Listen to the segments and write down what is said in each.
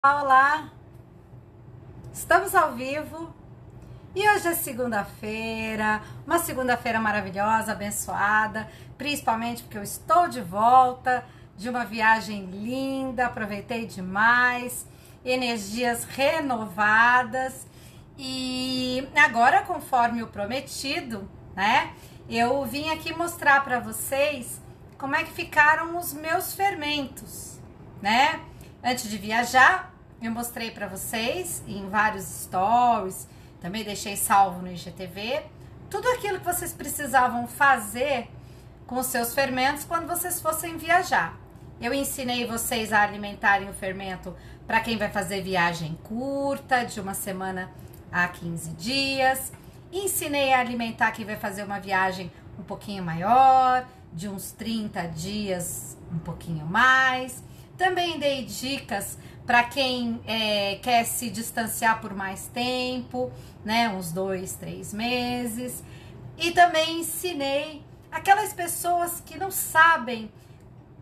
Olá, estamos ao vivo e hoje é segunda-feira, uma segunda-feira maravilhosa, abençoada, principalmente porque eu estou de volta de uma viagem linda, aproveitei demais, energias renovadas e agora, conforme o prometido, né, eu vim aqui mostrar para vocês como é que ficaram os meus fermentos, né? Antes de viajar, eu mostrei para vocês em vários stories, também deixei salvo no IGTV, tudo aquilo que vocês precisavam fazer com os seus fermentos quando vocês fossem viajar. Eu ensinei vocês a alimentarem o fermento para quem vai fazer viagem curta, de uma semana a 15 dias. Ensinei a alimentar quem vai fazer uma viagem um pouquinho maior, de uns 30 dias, um pouquinho mais. Também dei dicas para quem quer se distanciar por mais tempo, né? Uns 2, 3 meses. E também ensinei aquelas pessoas que não sabem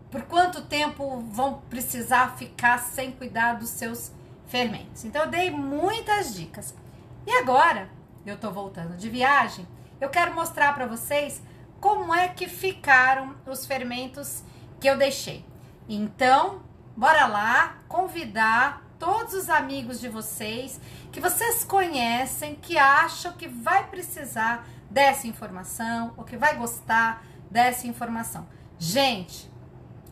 por quanto tempo vão precisar ficar sem cuidar dos seus fermentos. Então, eu dei muitas dicas. E agora, eu tô voltando de viagem, eu quero mostrar para vocês como é que ficaram os fermentos que eu deixei. Então, bora lá convidar todos os amigos de vocês que vocês conhecem, que acham que vai precisar dessa informação ou que vai gostar dessa informação. Gente,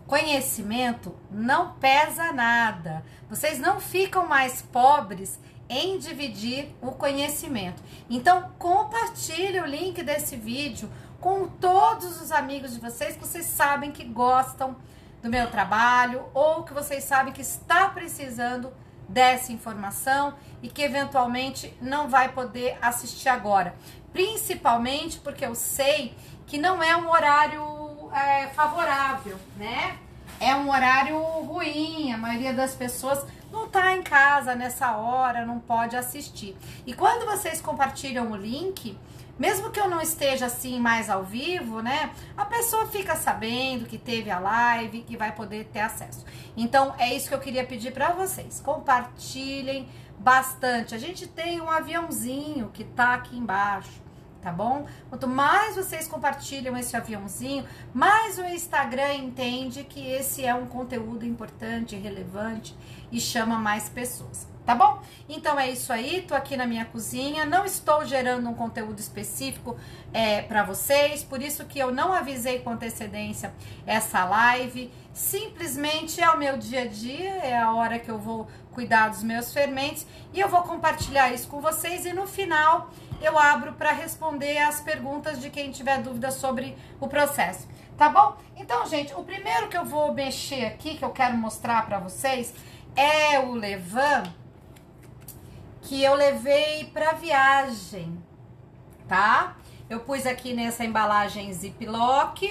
conhecimento não pesa nada. Vocês não ficam mais pobres em dividir o conhecimento. Então, compartilhe o link desse vídeo com todos os amigos de vocês que vocês sabem que gostam do meu trabalho ou que vocês sabem que está precisando dessa informação e que eventualmente não vai poder assistir agora. Principalmente porque eu sei que não é um horário favorável, né? É um horário ruim, a maioria das pessoas não tá em casa nessa hora, não pode assistir. E quando vocês compartilham o link, mesmo que eu não esteja assim mais ao vivo, né? A pessoa fica sabendo que teve a live, que vai poder ter acesso. Então, é isso que eu queria pedir para vocês. Compartilhem bastante. A gente tem um aviãozinho que tá aqui embaixo, tá bom? Quanto mais vocês compartilham esse aviãozinho, mais o Instagram entende que esse é um conteúdo importante, relevante e chama mais pessoas. Tá bom? Então é isso aí, tô aqui na minha cozinha, não estou gerando um conteúdo específico para vocês, por isso que eu não avisei com antecedência essa live, simplesmente é o meu dia a dia, é a hora que eu vou cuidar dos meus fermentos e eu vou compartilhar isso com vocês e no final eu abro para responder as perguntas de quem tiver dúvida sobre o processo, tá bom? Então, gente, o primeiro que eu vou mexer aqui, que eu quero mostrar para vocês, é o levain que eu levei para viagem, tá? Eu pus aqui nessa embalagem Ziploc,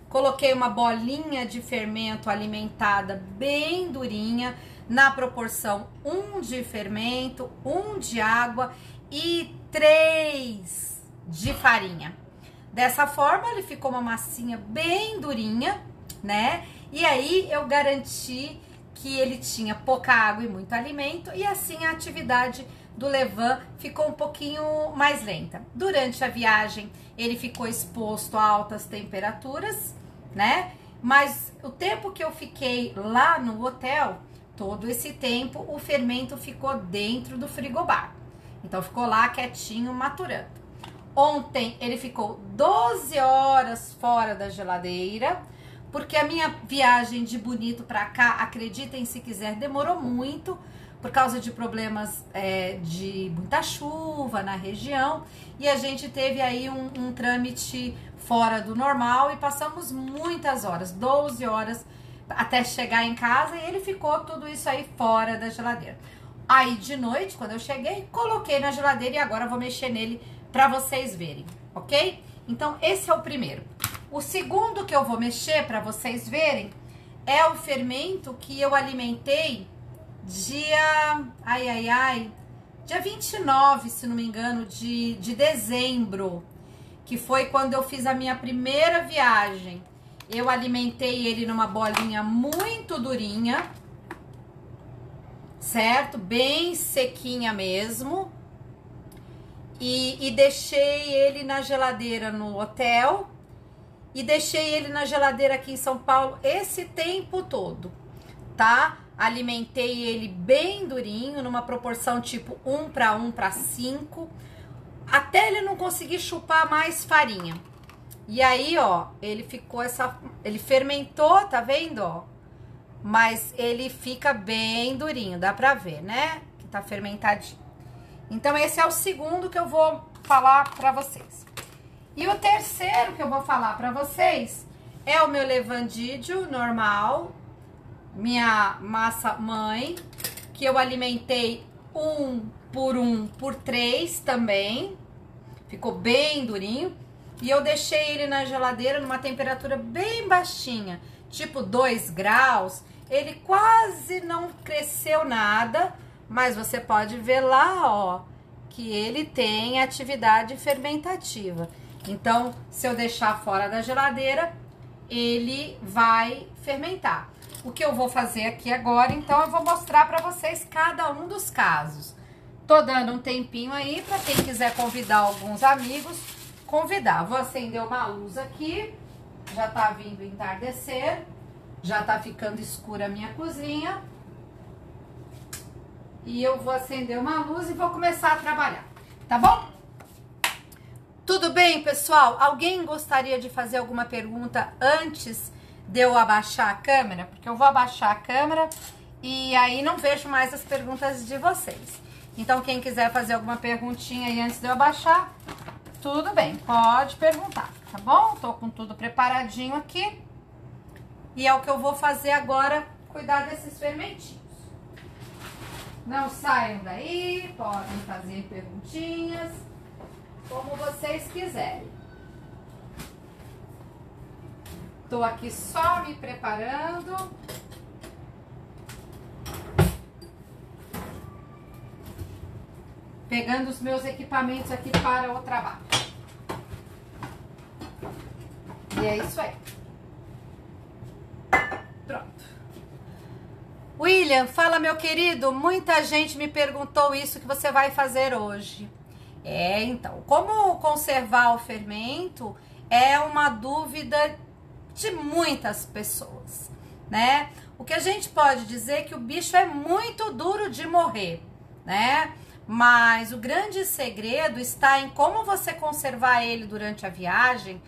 coloquei uma bolinha de fermento alimentada bem durinha, na proporção 1 de fermento, 1 de água e 3 de farinha. Dessa forma, ele ficou uma massinha bem durinha, né? E aí, eu garanti que ele tinha pouca água e muito alimento, e assim a atividade do levain ficou um pouquinho mais lenta. Durante a viagem, ele ficou exposto a altas temperaturas, né? Mas o tempo que eu fiquei lá no hotel, todo esse tempo, o fermento ficou dentro do frigobar. Então, ficou lá quietinho, maturando. Ontem, ele ficou 12 horas fora da geladeira, porque a minha viagem de Bonito pra cá, acreditem se quiser, demorou muito, por causa de problemas de muita chuva na região, e a gente teve aí um trâmite fora do normal e passamos muitas horas, 12 horas, até chegar em casa, e ele ficou tudo isso aí fora da geladeira. Aí de noite, quando eu cheguei, coloquei na geladeira e agora vou mexer nele pra vocês verem, ok? Então esse é o primeiro. O segundo que eu vou mexer para vocês verem é o fermento que eu alimentei dia 29, se não me engano, de dezembro, que foi quando eu fiz a minha primeira viagem. Eu alimentei ele numa bolinha muito durinha, certo? Bem sequinha mesmo. E deixei ele na geladeira no hotel. E deixei ele na geladeira aqui em São Paulo esse tempo todo, tá? Alimentei ele bem durinho, numa proporção tipo 1:5, até ele não conseguir chupar mais farinha. E aí, ó, ele ficou ele fermentou, tá vendo, ó? Mas ele fica bem durinho, dá pra ver, né? Que tá fermentadinho. Então, esse é o segundo que eu vou falar pra vocês. E o terceiro que eu vou falar pra vocês é o meu levandídio normal, minha massa mãe, que eu alimentei 1:3 também. Ficou bem durinho. E eu deixei ele na geladeira numa temperatura bem baixinha, tipo 2 graus. Ele quase não cresceu nada, mas você pode ver lá, ó, que ele tem atividade fermentativa. Então, se eu deixar fora da geladeira, ele vai fermentar. O que eu vou fazer aqui agora, então, eu vou mostrar para vocês cada um dos casos. Tô dando um tempinho aí para quem quiser convidar alguns amigos, convidar. Vou acender uma luz aqui, já tá vindo entardecer, já tá ficando escura a minha cozinha. E eu vou acender uma luz e vou começar a trabalhar, tá bom? Tudo bem, pessoal? Alguém gostaria de fazer alguma pergunta antes de eu abaixar a câmera? Porque eu vou abaixar a câmera e aí não vejo mais as perguntas de vocês. Então, quem quiser fazer alguma perguntinha aí antes de eu abaixar, tudo bem, pode perguntar, tá bom? Tô com tudo preparadinho aqui. E é o que eu vou fazer agora, cuidar desses fermentinhos. Não saiam daí, podem fazer perguntinhas, como vocês quiserem. Tô aqui só me preparando. Pegando os meus equipamentos aqui para o trabalho. E é isso aí. Pronto. William, fala, meu querido. Muita gente me perguntou isso que você vai fazer hoje. Então, como conservar o fermento é uma dúvida de muitas pessoas, né? O que a gente pode dizer é que o bicho é muito duro de morrer, né? Mas o grande segredo está em como você conservar ele durante a viagem,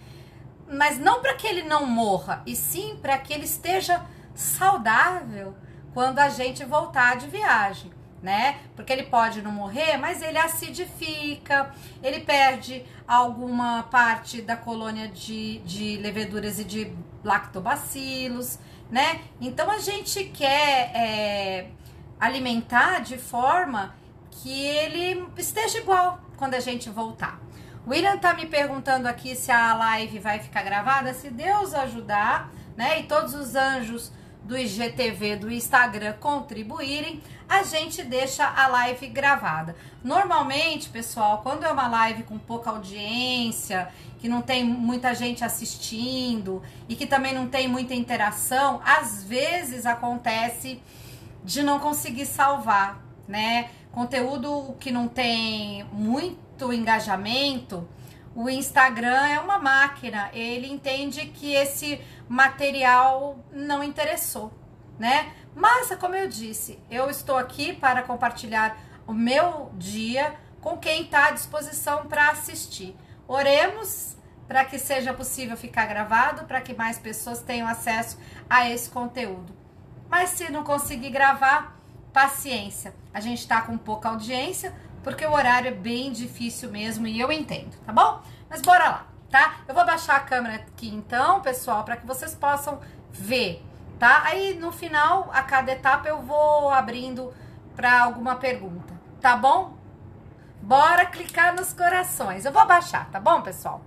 mas não para que ele não morra, e sim para que ele esteja saudável quando a gente voltar de viagem, né? Porque ele pode não morrer, mas ele acidifica, ele perde alguma parte da colônia de leveduras e de lactobacilos, né? Então a gente quer alimentar de forma que ele esteja igual quando a gente voltar. O William tá me perguntando aqui se a live vai ficar gravada. Se Deus ajudar, né, e todos os anjos do IGTV, do Instagram contribuírem, a gente deixa a live gravada. Normalmente, pessoal, quando é uma live com pouca audiência, que não tem muita gente assistindo e que também não tem muita interação, às vezes acontece de não conseguir salvar, né? Conteúdo que não tem muito engajamento, o Instagram é uma máquina, ele entende que esse material não interessou, né? Mas, como eu disse, eu estou aqui para compartilhar o meu dia com quem está à disposição para assistir. Oremos para que seja possível ficar gravado, para que mais pessoas tenham acesso a esse conteúdo. Mas se não conseguir gravar, paciência, a gente tá com pouca audiência, porque o horário é bem difícil mesmo e eu entendo, tá bom? Mas bora lá, tá? Eu vou baixar a câmera aqui então, pessoal, para que vocês possam ver, tá? Aí no final, a cada etapa eu vou abrindo para alguma pergunta, tá bom? Bora clicar nos corações. Eu vou baixar, tá bom, pessoal?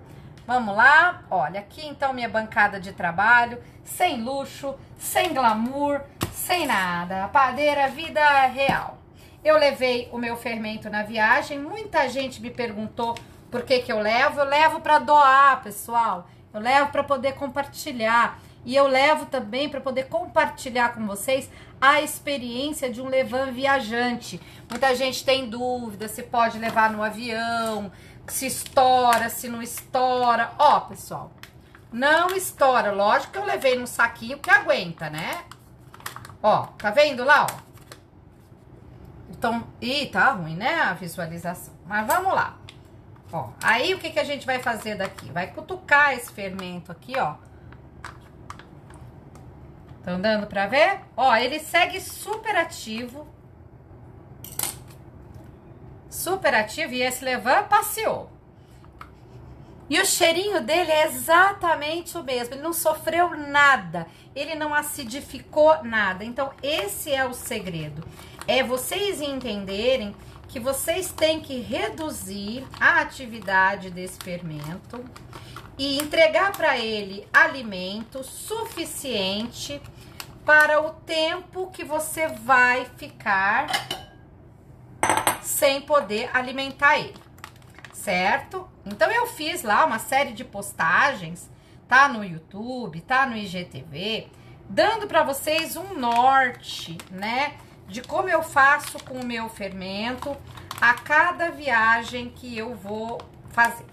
Vamos lá, olha, aqui então minha bancada de trabalho, sem luxo, sem glamour, sem nada, a padeira vida real. Eu levei o meu fermento na viagem, muita gente me perguntou por que eu levo para doar, pessoal. Eu levo para poder compartilhar. e eu levo também para poder compartilhar com vocês a experiência de um levain viajante. Muita gente tem dúvida se pode levar no avião, se estoura, se não estoura. Ó, pessoal, não estoura. Lógico que eu levei num saquinho que aguenta, né? Ó, tá vendo lá, ó? Então, ih, tá ruim, né, a visualização. Mas vamos lá. Ó, aí o que a gente vai fazer daqui? Vai cutucar esse fermento aqui, ó. Estão dando pra ver? Ó, ele segue super ativo. Super ativo, e esse levain passeou. E o cheirinho dele é exatamente o mesmo, ele não sofreu nada, ele não acidificou nada. Então, esse é o segredo, é vocês entenderem que vocês têm que reduzir a atividade desse fermento e entregar para ele alimento suficiente para o tempo que você vai ficar sem poder alimentar ele, certo? Então, eu fiz lá uma série de postagens, tá no YouTube, tá no IGTV, dando para vocês um norte, né, de como eu faço com o meu fermento a cada viagem que eu vou fazer.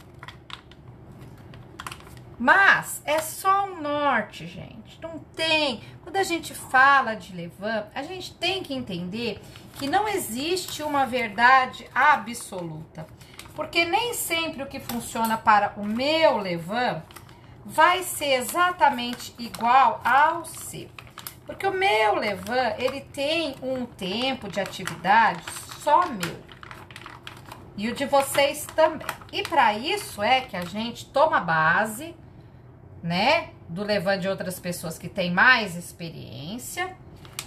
Mas é só um norte, gente, não tem... Quando a gente fala de levain, a gente tem que entender que não existe uma verdade absoluta. Porque nem sempre o que funciona para o meu levain vai ser exatamente igual ao seu. Porque o meu levain, ele tem um tempo de atividade só meu. E o de vocês também. E para isso é que a gente toma base, né, do levain de outras pessoas que têm mais experiência.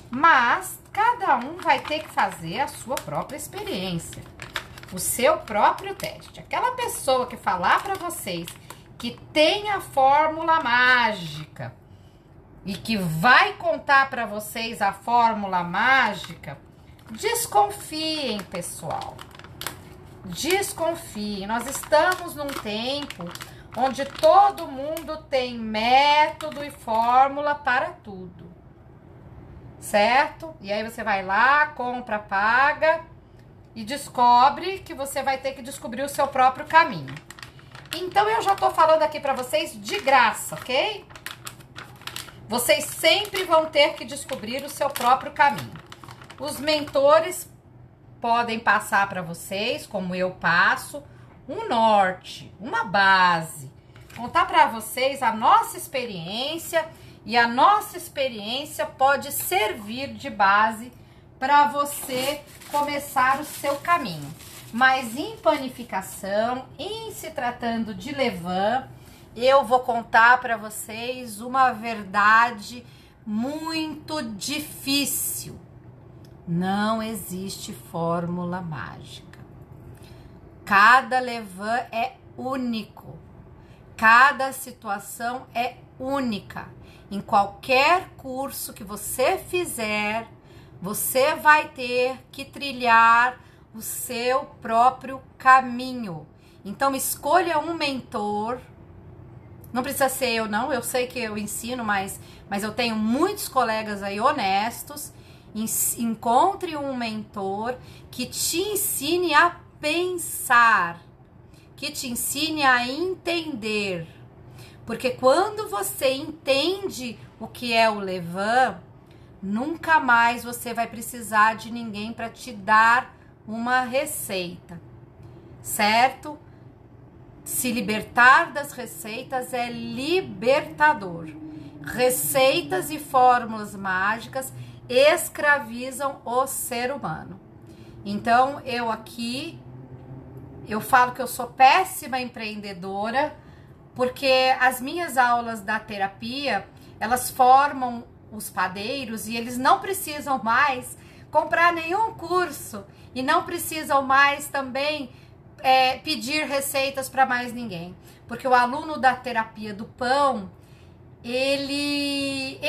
Mas cada um vai ter que fazer a sua própria experiência. O seu próprio teste. Aquela pessoa que falar para vocês que tem a fórmula mágica e que vai contar para vocês a fórmula mágica, desconfiem, pessoal. Desconfiem. Nós estamos num tempo onde todo mundo tem método e fórmula para tudo, certo? E aí você vai lá, compra, paga e descobre que você vai ter que descobrir o seu próprio caminho. Então, eu já tô falando aqui pra vocês de graça, ok? Vocês sempre vão ter que descobrir o seu próprio caminho. Os mentores podem passar pra vocês, como eu passo, um norte, uma base. Contar pra vocês a nossa experiência, e a nossa experiência pode servir de base para você começar o seu caminho. Mas em panificação, em se tratando de levain, eu vou contar para vocês uma verdade muito difícil. Não existe fórmula mágica. Cada levain é único. Cada situação é única. Em qualquer curso que você fizer, você vai ter que trilhar o seu próprio caminho. Então, escolha um mentor. Não precisa ser eu, não. Eu sei que eu ensino, mas eu tenho muitos colegas aí honestos. Encontre um mentor que te ensine a pensar, que te ensine a entender. Porque quando você entende o que é o levain, nunca mais você vai precisar de ninguém para te dar uma receita, certo? Se libertar das receitas é libertador. Receitas e fórmulas mágicas escravizam o ser humano. Então, eu falo que eu sou péssima empreendedora, porque as minhas aulas da terapia, elas formam os padeiros e eles não precisam mais comprar nenhum curso e não precisam mais também pedir receitas para mais ninguém. Porque o aluno da terapia do pão, ele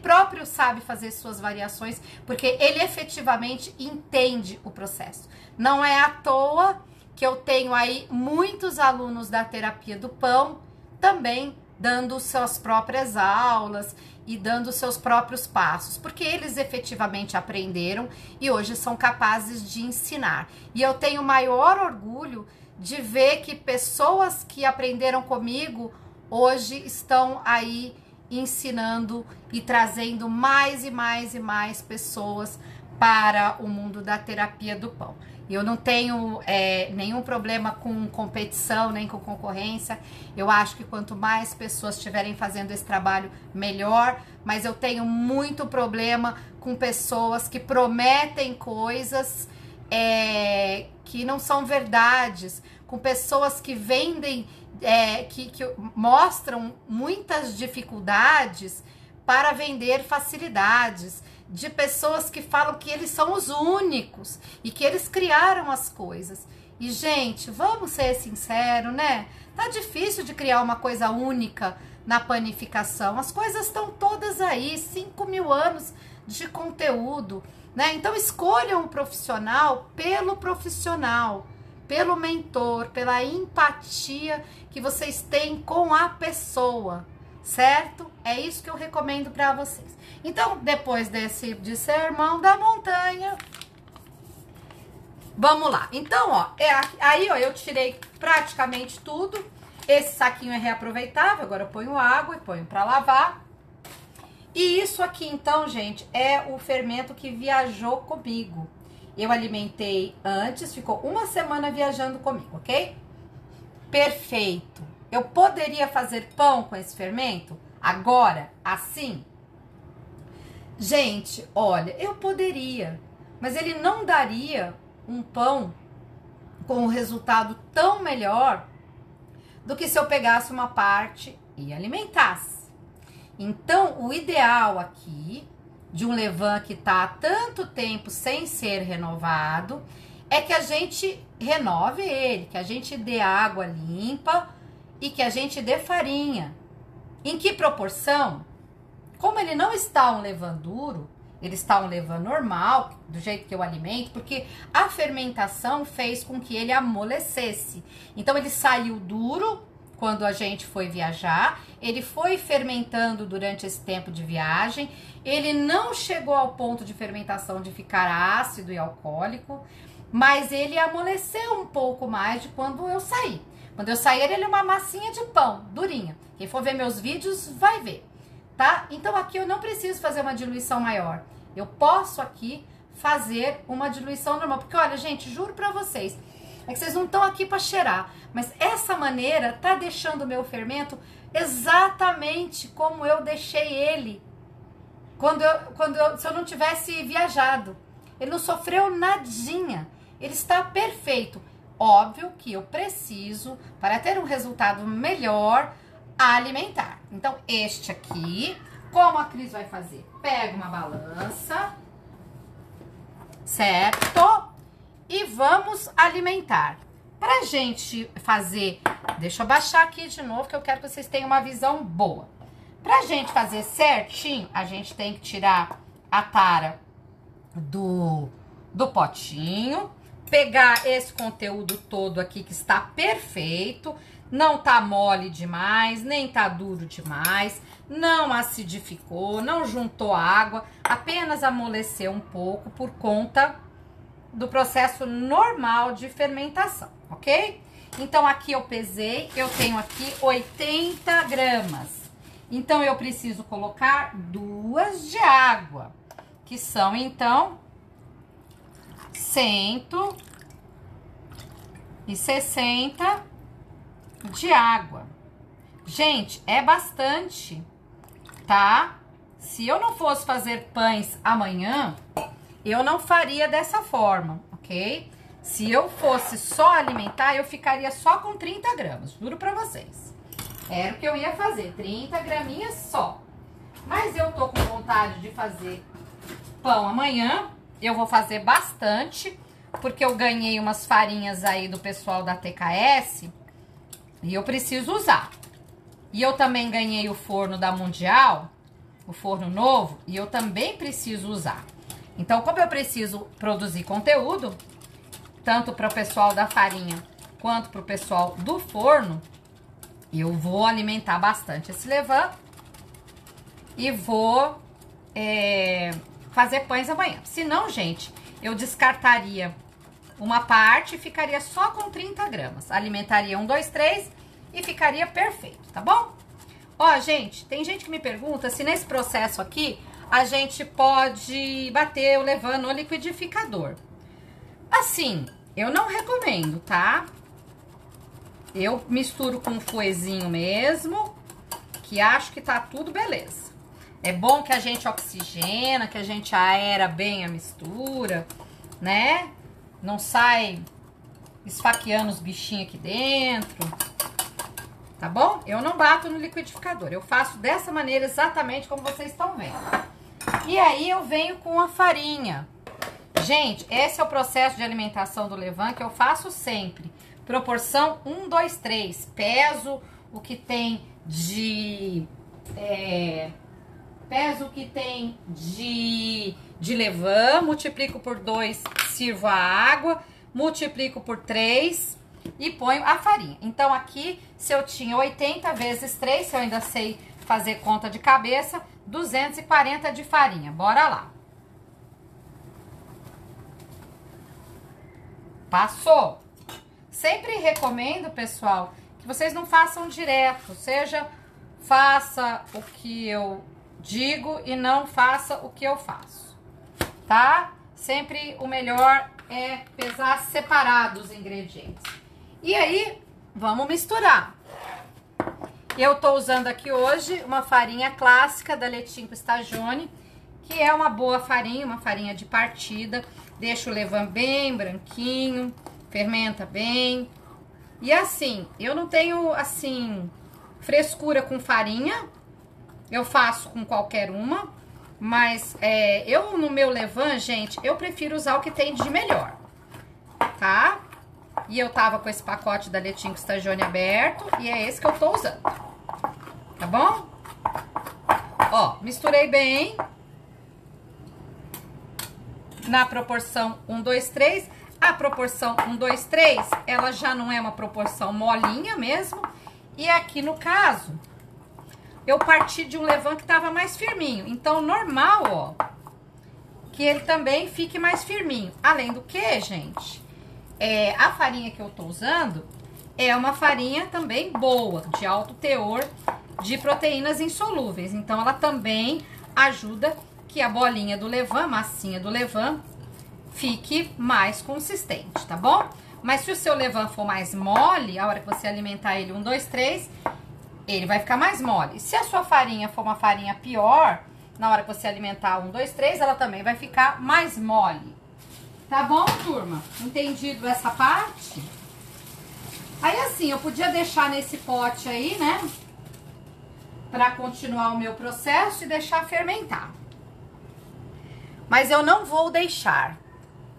próprio sabe fazer suas variações, porque ele efetivamente entende o processo. Não é à toa que eu tenho aí muitos alunos da terapia do pão também dando suas próprias aulas e dando seus próprios passos, porque eles efetivamente aprenderam e hoje são capazes de ensinar. E eu tenho maior orgulho de ver que pessoas que aprenderam comigo hoje estão aí ensinando e trazendo mais e mais e mais pessoas para o mundo da terapia do pão. Eu não tenho nenhum problema com competição, nem com concorrência. Eu acho que quanto mais pessoas estiverem fazendo esse trabalho, melhor. Mas eu tenho muito problema com pessoas que prometem coisas que não são verdades, com pessoas que vendem, que mostram muitas dificuldades para vender facilidades, de pessoas que falam que eles são os únicos e que eles criaram as coisas. E, gente, vamos ser sinceros, né? Tá difícil de criar uma coisa única na panificação. As coisas estão todas aí, 5.000 anos de conteúdo, né? Então, escolham o profissional, pelo mentor, pela empatia que vocês têm com a pessoa, certo? É isso que eu recomendo para vocês. Então, depois de sermão da montanha, vamos lá. Então, ó, aí, ó, eu tirei praticamente tudo. Esse saquinho é reaproveitável, agora eu ponho água e ponho para lavar. E isso aqui, então, gente, é o fermento que viajou comigo. Eu alimentei antes, ficou uma semana viajando comigo, ok? Perfeito. Eu poderia fazer pão com esse fermento? Agora, assim? Gente, olha, eu poderia, mas ele não daria um pão com um resultado tão melhor do que se eu pegasse uma parte e alimentasse. Então, o ideal aqui de um levain que tá há tanto tempo sem ser renovado é que a gente renove ele, que a gente dê água limpa e que a gente dê farinha. Em que proporção? Como ele não está um levain duro, ele está um levain normal, do jeito que eu alimento, porque a fermentação fez com que ele amolecesse. Então, ele saiu duro quando a gente foi viajar, ele foi fermentando durante esse tempo de viagem, ele não chegou ao ponto de fermentação de ficar ácido e alcoólico, mas ele amoleceu um pouco mais de quando eu saí. Quando eu saí, ele é uma massinha de pão, durinha. Quem for ver meus vídeos vai ver. Tá? Então, aqui eu não preciso fazer uma diluição maior. Eu posso aqui fazer uma diluição normal. Porque, olha, gente, juro pra vocês, é que vocês não estão aqui pra cheirar. Mas essa maneira tá deixando o meu fermento exatamente como eu deixei ele se eu não tivesse viajado. Ele não sofreu nadinha. Ele está perfeito. Óbvio que eu preciso, para ter um resultado melhor, alimentar. Então, este aqui, como a Cris vai fazer? Pega uma balança, certo? E vamos alimentar. Pra gente fazer, deixa eu baixar aqui de novo, que eu quero que vocês tenham uma visão boa. Pra gente fazer certinho, a gente tem que tirar a tara do potinho, pegar esse conteúdo todo aqui que está perfeito, não tá mole demais, nem tá duro demais, não acidificou, não juntou água, apenas amoleceu um pouco por conta do processo normal de fermentação, ok? Então, aqui eu pesei, eu tenho aqui 80 gramas. Então, eu preciso colocar 2 de água, que são, então, 160 de água. Gente, é bastante, tá? Se eu não fosse fazer pães amanhã, eu não faria dessa forma, ok? Se eu fosse só alimentar, eu ficaria só com 30 gramas, juro pra vocês. Era o que eu ia fazer, 30 graminhas só. Mas eu tô com vontade de fazer pão amanhã, eu vou fazer bastante, porque eu ganhei umas farinhas aí do pessoal da TKS e eu preciso usar. E eu também ganhei o forno da Mundial, o forno novo, e eu também preciso usar. Então, como eu preciso produzir conteúdo, tanto para o pessoal da farinha quanto para o pessoal do forno, Eu vou alimentar bastante esse levain e vou fazer pães amanhã. Se não, gente, eu descartaria uma parte e ficaria só com 30 gramas. Alimentaria 1, 2, 3 e ficaria perfeito, tá bom? Ó, gente, tem gente que me pergunta se nesse processo aqui a gente pode bater o levain no liquidificador. Assim, eu não recomendo, tá? Eu misturo com um fouetzinho mesmo, que acho que tá tudo beleza. É bom que a gente oxigena, que a gente aera bem a mistura, né? Não sai esfaqueando os bichinhos aqui dentro, tá bom? Eu não bato no liquidificador, eu faço dessa maneira exatamente como vocês estão vendo. E aí eu venho com a farinha. Gente, esse é o processo de alimentação do levain que eu faço sempre. Proporção 1, 2, 3. Peso o que tem de levain, multiplico por 2, sirvo a água, multiplico por 3 e ponho a farinha. Então aqui, se eu tinha 80 vezes 3, se eu ainda sei fazer conta de cabeça, 240 de farinha. Bora lá. Passou. Sempre recomendo, pessoal, que vocês não façam direto, faça o que eu digo e não faça o que eu faço, tá? Sempre o melhor é pesar separado os ingredientes. E aí, vamos misturar. Eu tô usando aqui hoje uma farinha clássica da Letim Stagione, que é uma boa farinha, uma farinha de partida. Deixa o levain bem branquinho, fermenta bem. E assim, eu não tenho, assim, frescura com farinha. Eu faço com qualquer uma. Mas eu, no meu levain, gente, eu prefiro usar o que tem de melhor, tá? E eu tava com esse pacote da Letim Stagione aberto e é esse que eu tô usando. Tá bom? Ó, misturei bem. Na proporção 1, 2, 3. A proporção 1, 2, 3, ela já não é uma proporção molinha mesmo. E aqui no caso, eu parti de um levain que tava mais firminho. Então, normal, ó, que ele também fique mais firminho. Além do que, gente, a farinha que eu tô usando é uma farinha também boa, de alto teor de proteínas insolúveis. Então, ela também ajuda que a bolinha do levain, a massinha do levain, fique mais consistente, tá bom? Mas se o seu levain for mais mole, a hora que você alimentar ele 1, 2, 3, ele vai ficar mais mole. Se a sua farinha for uma farinha pior, na hora que você alimentar 1, 2, 3, ela também vai ficar mais mole. Tá bom, turma? Entendido essa parte? Aí assim, eu podia deixar nesse pote aí, né? Pra continuar o meu processo e deixar fermentar. Mas eu não vou deixar,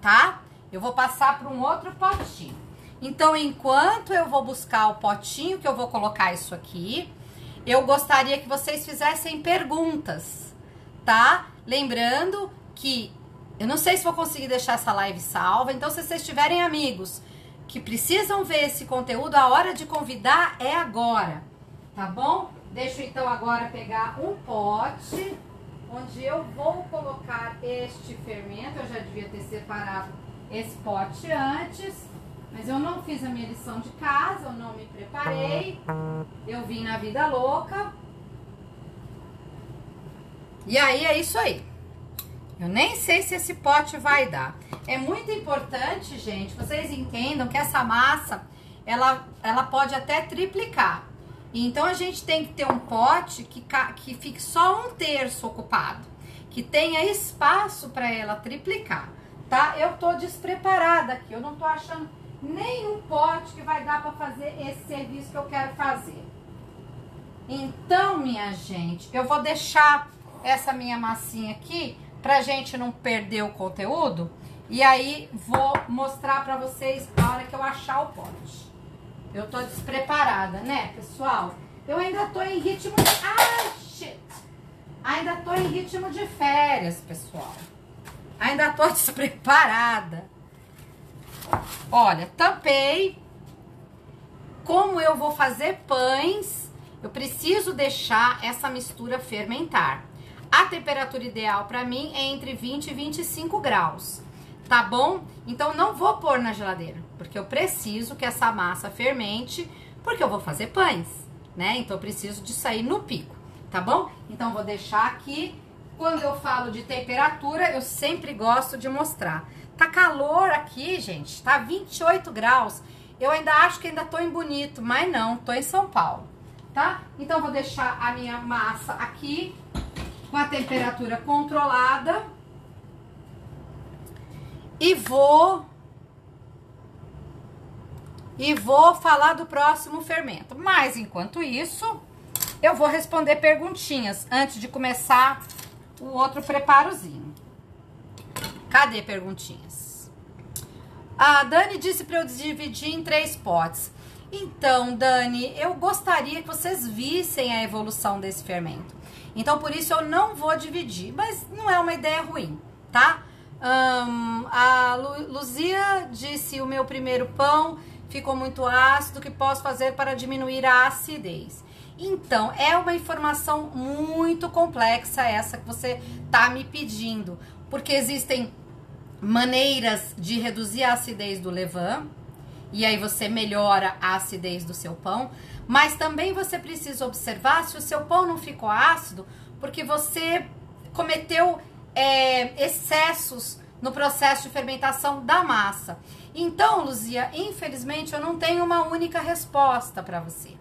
tá? Eu vou passar para um outro potinho. Então, enquanto eu vou buscar o potinho que eu vou colocar isso aqui, eu gostaria que vocês fizessem perguntas, tá? Lembrando que eu não sei se vou conseguir deixar essa live salva, então se vocês tiverem amigos que precisam ver esse conteúdo, a hora de convidar é agora, tá bom? Deixa eu então agora pegar um pote onde eu vou colocar este fermento. Eu já devia ter separado esse pote antes, mas eu não fiz a minha lição de casa, eu não me preparei, eu vim na vida louca. E aí é isso aí. Eu nem sei se esse pote vai dar. É muito importante, gente, vocês entendam que essa massa, ela pode até triplicar. Então, a gente tem que ter um pote que fique só 1/3 ocupado, que tenha espaço para ela triplicar, tá? Eu tô despreparada aqui, eu não tô achando nenhum pote que vai dar para fazer esse serviço que eu quero fazer. Então, minha gente, eu vou deixar essa minha massinha aqui pra gente não perder o conteúdo. E aí, vou mostrar pra vocês a hora que eu achar o pote. Eu tô despreparada, né, pessoal? Eu ainda tô em ritmo de... Ah, shit! Ainda tô em ritmo de férias, pessoal. Ainda tô despreparada. Olha, tampei. como eu vou fazer pães, eu preciso deixar essa mistura fermentar. A temperatura ideal para mim é entre 20 e 25 graus, tá bom? Então não vou pôr na geladeira, porque eu preciso que essa massa fermente, porque eu vou fazer pães, né? Então eu preciso de sair no pico, tá bom? Então vou deixar aqui. Quando eu falo de temperatura, eu sempre gosto de mostrar. Tá calor aqui, gente, tá 28 graus. Eu ainda acho que ainda tô em Bonito, mas não, tô em São Paulo, tá? Então vou deixar a minha massa aqui com a temperatura controlada e vou falar do próximo fermento. Mas enquanto isso, eu vou responder perguntinhas antes de começar o outro preparozinho. Cadê perguntinhas? A Dani disse para eu dividir em 3 potes. Então, Dani, eu gostaria que vocês vissem a evolução desse fermento. Então, por isso eu não vou dividir, mas não é uma ideia ruim, tá? A Luzia disse: o meu primeiro pão ficou muito ácido, o que posso fazer para diminuir a acidez? Então, é uma informação muito complexa essa que você tá me pedindo, porque existem maneiras de reduzir a acidez do levain, e aí você melhora a acidez do seu pão, mas também você precisa observar se o seu pão não ficou ácido, porque você cometeu excessos no processo de fermentação da massa. Então, Luzia, infelizmente eu não tenho uma única resposta para você,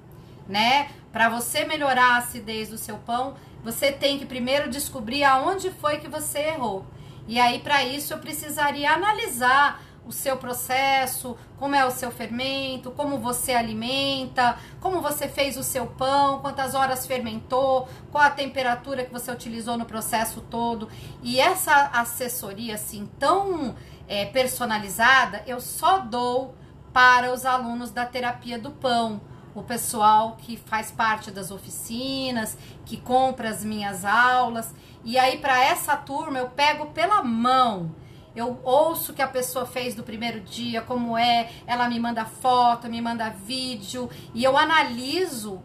né? Para você melhorar a acidez do seu pão, você tem que primeiro descobrir aonde foi que você errou. E aí, para isso, eu precisaria analisar o seu processo, como é o seu fermento, como você alimenta, como você fez o seu pão, quantas horas fermentou, qual a temperatura que você utilizou no processo todo. E essa assessoria, assim, tão personalizada, eu só dou para os alunos da terapia do pão. O pessoal que faz parte das oficinas, que compra as minhas aulas. E aí, para essa turma, eu pego pela mão. Eu ouço o que a pessoa fez do primeiro dia, como é, ela me manda foto, me manda vídeo, e eu analiso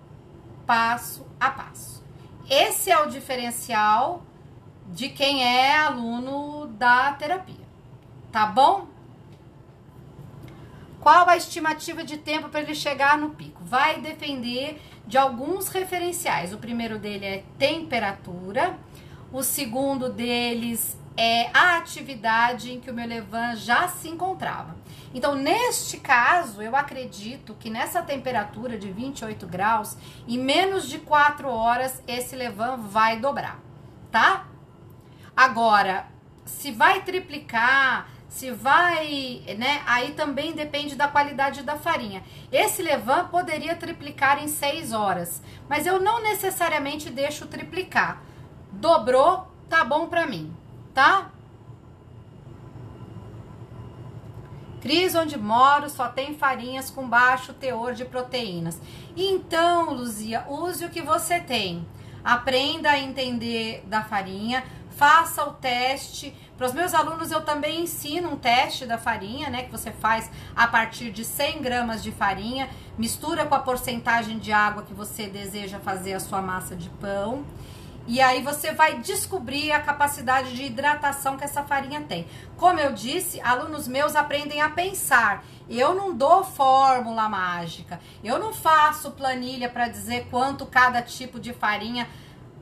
passo a passo. Esse é o diferencial de quem é aluno da terapia, tá bom? Qual a estimativa de tempo para ele chegar no pico? Vai depender de alguns referenciais. O primeiro dele é temperatura, o segundo deles é a atividade em que o meu levain já se encontrava. Então, neste caso, eu acredito que nessa temperatura de 28 graus, em menos de 4 horas, esse levain vai dobrar, tá? Agora, se vai triplicar, se vai, né? Aí também depende da qualidade da farinha. Esse levain poderia triplicar em 6 horas, mas eu não necessariamente deixo triplicar. Dobrou, tá bom pra mim, tá? Cris, onde moro, só tem farinhas com baixo teor de proteínas. Então, Luzia, use o que você tem. Aprenda a entender da farinha, faça o teste. Para os meus alunos, eu também ensino um teste da farinha, né? Que você faz a partir de 100 gramas de farinha, mistura com a porcentagem de água que você deseja fazer a sua massa de pão. E aí você vai descobrir a capacidade de hidratação que essa farinha tem. Como eu disse, alunos meus aprendem a pensar. Eu não dou fórmula mágica. Eu não faço planilha para dizer quanto cada tipo de farinha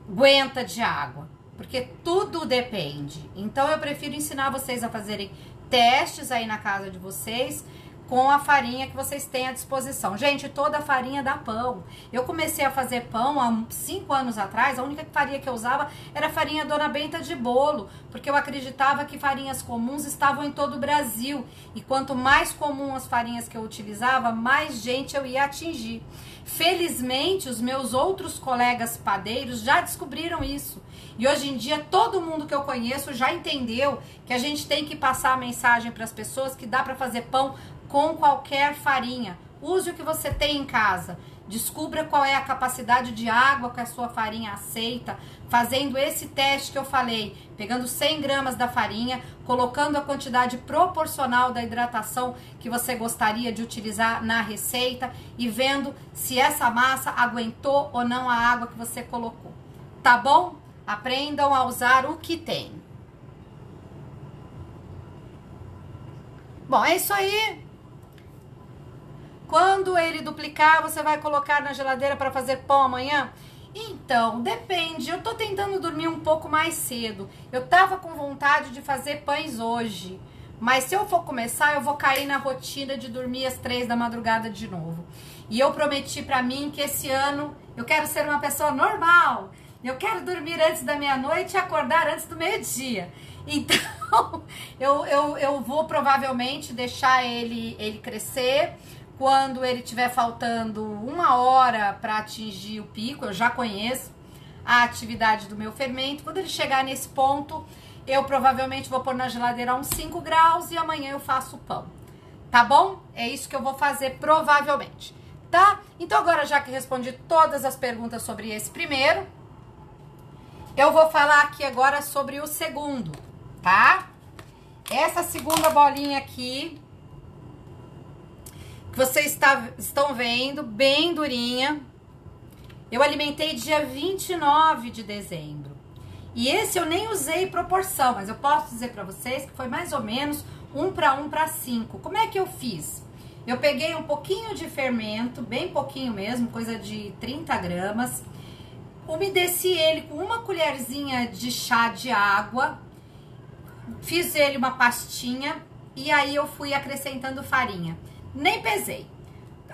aguenta de água. Porque tudo depende. Então eu prefiro ensinar vocês a fazerem testes aí na casa de vocês com a farinha que vocês têm à disposição. Gente, toda farinha dá pão. Eu comecei a fazer pão há 5 anos atrás, a única farinha que eu usava era farinha Dona Benta de bolo, porque eu acreditava que farinhas comuns estavam em todo o Brasil. E quanto mais comum as farinhas que eu utilizava, mais gente eu ia atingir. Felizmente, os meus outros colegas padeiros já descobriram isso. E hoje em dia, todo mundo que eu conheço já entendeu que a gente tem que passar a mensagem para as pessoas que dá para fazer pão com qualquer farinha. Use o que você tem em casa. Descubra qual é a capacidade de água que a sua farinha aceita, fazendo esse teste que eu falei, pegando 100 gramas da farinha, colocando a quantidade proporcional da hidratação que você gostaria de utilizar na receita e vendo se essa massa aguentou ou não a água que você colocou. Tá bom? Aprendam a usar o que tem. Bom, é isso aí. Quando ele duplicar, você vai colocar na geladeira para fazer pão amanhã? Então, depende. Eu tô tentando dormir um pouco mais cedo. Eu tava com vontade de fazer pães hoje. Mas se eu for começar, eu vou cair na rotina de dormir às 3 da madrugada de novo. E eu prometi pra mim que esse ano eu quero ser uma pessoa normal. Eu quero dormir antes da meia-noite e acordar antes do meio-dia. Então, eu vou provavelmente deixar ele crescer. Quando ele estiver faltando 1 hora para atingir o pico, eu já conheço a atividade do meu fermento. Quando ele chegar nesse ponto, eu provavelmente vou pôr na geladeira a uns 5 graus e amanhã eu faço o pão. Tá bom? É isso que eu vou fazer provavelmente, tá? Então agora, já que respondi todas as perguntas sobre esse primeiro, eu vou falar aqui agora sobre o segundo, tá? Essa segunda bolinha aqui, que vocês estão vendo, bem durinha. Eu alimentei dia 29 de dezembro. E esse eu nem usei proporção, mas eu posso dizer pra vocês que foi mais ou menos 1 para 1 para 5. Como é que eu fiz? Eu peguei um pouquinho de fermento, bem pouquinho mesmo, coisa de 30 gramas. Umedeci ele com uma colherzinha de chá de água. Fiz ele uma pastinha e aí eu fui acrescentando farinha. Nem pesei,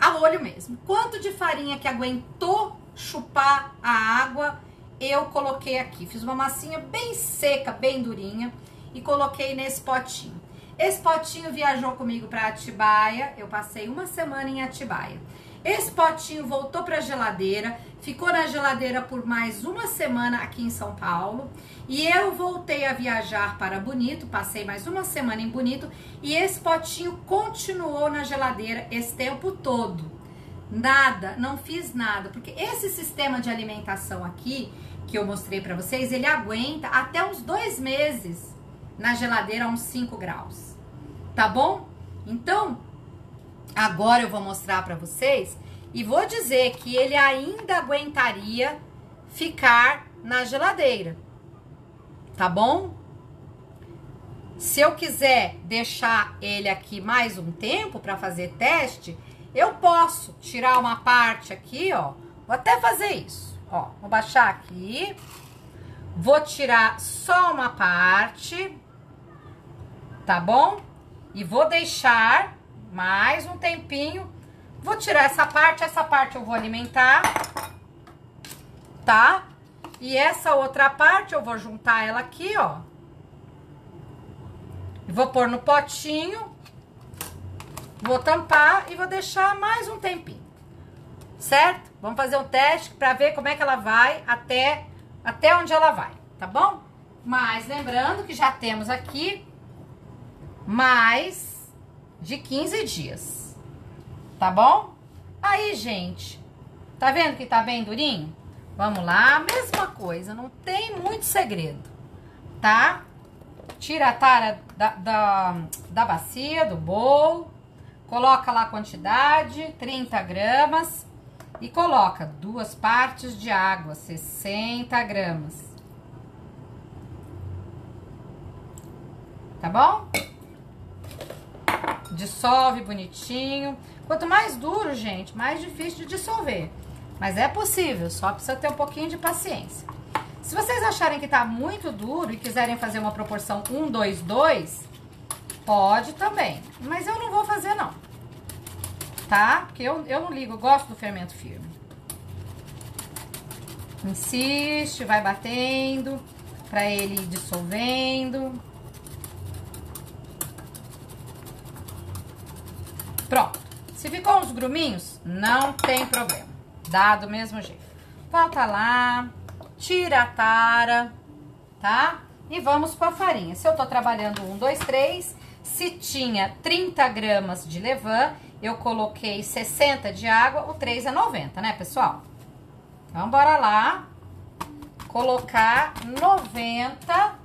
a olho mesmo. Quanto de farinha que aguentou chupar a água, eu coloquei aqui. Fiz uma massinha bem seca, bem durinha e coloquei nesse potinho. Esse potinho viajou comigo para Atibaia, eu passei 1 semana em Atibaia. Esse potinho voltou para a geladeira, ficou na geladeira por mais 1 semana aqui em São Paulo. E eu voltei a viajar para Bonito, passei mais 1 semana em Bonito. E esse potinho continuou na geladeira esse tempo todo. Nada, não fiz nada. Porque esse sistema de alimentação aqui, que eu mostrei para vocês, ele aguenta até uns 2 meses na geladeira a uns 5 graus. Tá bom? Então, agora eu vou mostrar para vocês e vou dizer que ele ainda aguentaria ficar na geladeira, tá bom? Se eu quiser deixar ele aqui mais um tempo para fazer teste, eu posso tirar uma parte aqui, ó. Vou até fazer isso, ó. Vou baixar aqui, vou tirar só uma parte, tá bom? E vou deixar mais um tempinho. Vou tirar essa parte eu vou alimentar, tá? E essa outra parte eu vou juntar ela aqui, ó. E vou pôr no potinho, vou tampar e vou deixar mais um tempinho, certo? Vamos fazer um teste pra ver como é que ela vai até onde ela vai, tá bom? Mas lembrando que já temos aqui mais de 15 dias, tá bom? Aí, gente, tá vendo que tá bem durinho? Vamos lá, mesma coisa, não tem muito segredo, tá? Tira a tara da bacia, do bowl, coloca lá a quantidade, 30 gramas, e coloca 2 partes de água, 60 gramas. Tá bom? Dissolve bonitinho. Quanto mais duro, gente, mais difícil de dissolver. Mas é possível, só precisa ter um pouquinho de paciência. Se vocês acharem que tá muito duro e quiserem fazer uma proporção 1, 2, 2, pode também. Mas eu não vou fazer, não. Tá? Porque eu não ligo, eu gosto do fermento firme. Insiste, vai batendo pra ele ir dissolvendo. Pronto. Se ficou uns gruminhos, não tem problema. Dá do mesmo jeito. Volta lá, tira a tara, tá? E vamos com a farinha. Se eu tô trabalhando 1, 2, 3, Se tinha 30 gramas de levain, eu coloquei 60 de água, o 3 é 90, né, pessoal? Então, bora lá colocar 90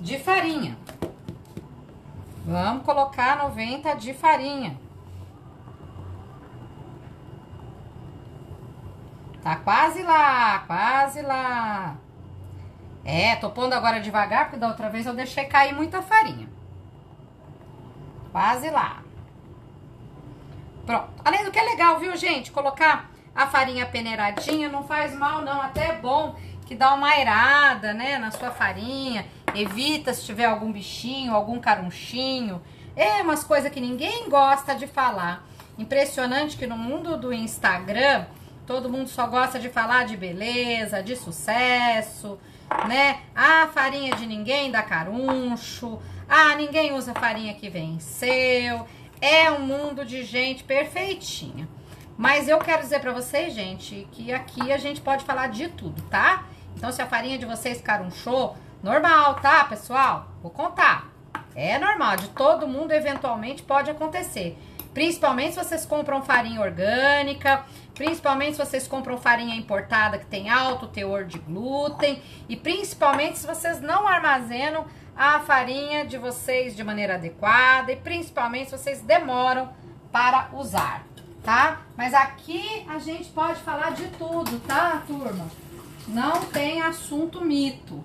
de farinha. Vamos colocar 90 de farinha. Tá quase lá, quase lá. É, tô pondo agora devagar, porque da outra vez eu deixei cair muita farinha. Quase lá. Pronto. Além do que é legal, viu, gente? Colocar a farinha peneiradinha não faz mal, não. Até é bom que dá uma aerada, né, na sua farinha. Evita se tiver algum bichinho, algum carunchinho. É umas coisas que ninguém gosta de falar. Impressionante que no mundo do Instagram, todo mundo só gosta de falar de beleza, de sucesso, né? Ah, farinha de ninguém dá caruncho. Ah, ninguém usa farinha que venceu. É um mundo de gente perfeitinha. Mas eu quero dizer pra vocês, gente, que aqui a gente pode falar de tudo, tá? Então, se a farinha de vocês carunchou, normal, tá, pessoal? Vou contar. É normal, de todo mundo eventualmente pode acontecer. Principalmente se vocês compram farinha orgânica, principalmente se vocês compram farinha importada que tem alto teor de glúten e principalmente se vocês não armazenam a farinha de vocês de maneira adequada e principalmente se vocês demoram para usar, tá? Mas aqui a gente pode falar de tudo, tá, turma? Não tem assunto mito,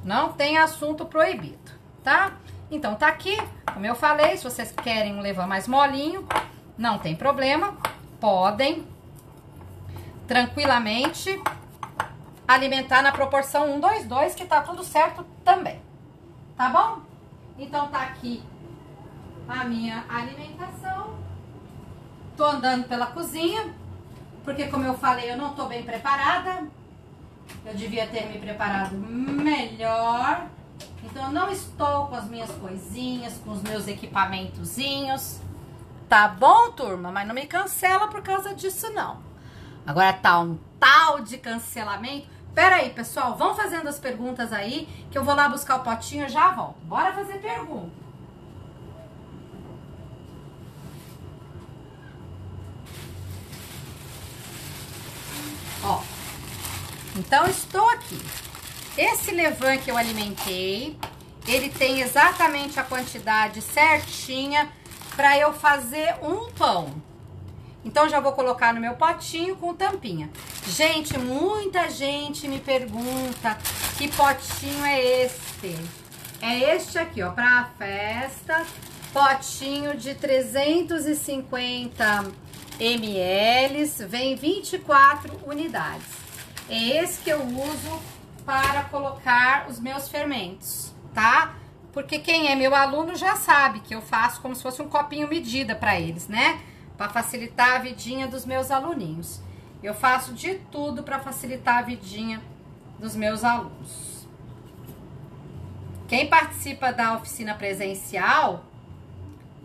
não tem assunto proibido, tá? Então, tá aqui, como eu falei, se vocês querem um levain mais molinho, não tem problema, podem tranquilamente alimentar na proporção 1:2:2, que tá tudo certo também, tá bom? Então, tá aqui a minha alimentação, tô andando pela cozinha, porque como eu falei, eu não tô bem preparada, eu devia ter me preparado melhor. Então, eu não estou com as minhas coisinhas, com os meus equipamentozinhos. Tá bom, turma? Mas não me cancela por causa disso, não. Agora tá um tal de cancelamento. Pera aí, pessoal. Vão fazendo as perguntas aí, que eu vou lá buscar o potinho e já volto. Bora fazer pergunta. Ó. Então, estou aqui. Esse levain que eu alimentei, ele tem exatamente a quantidade certinha para eu fazer um pão. Então, já vou colocar no meu potinho com tampinha. Gente, muita gente me pergunta que potinho é este. É este aqui, ó, para a festa. Potinho de 350 ml, vem 24 unidades. É esse que eu uso para colocar os meus fermentos, tá? Porque quem é meu aluno já sabe que eu faço como se fosse um copinho medida para eles, né? Para facilitar a vidinha dos meus aluninhos. Eu faço de tudo para facilitar a vidinha dos meus alunos. Quem participa da oficina presencial,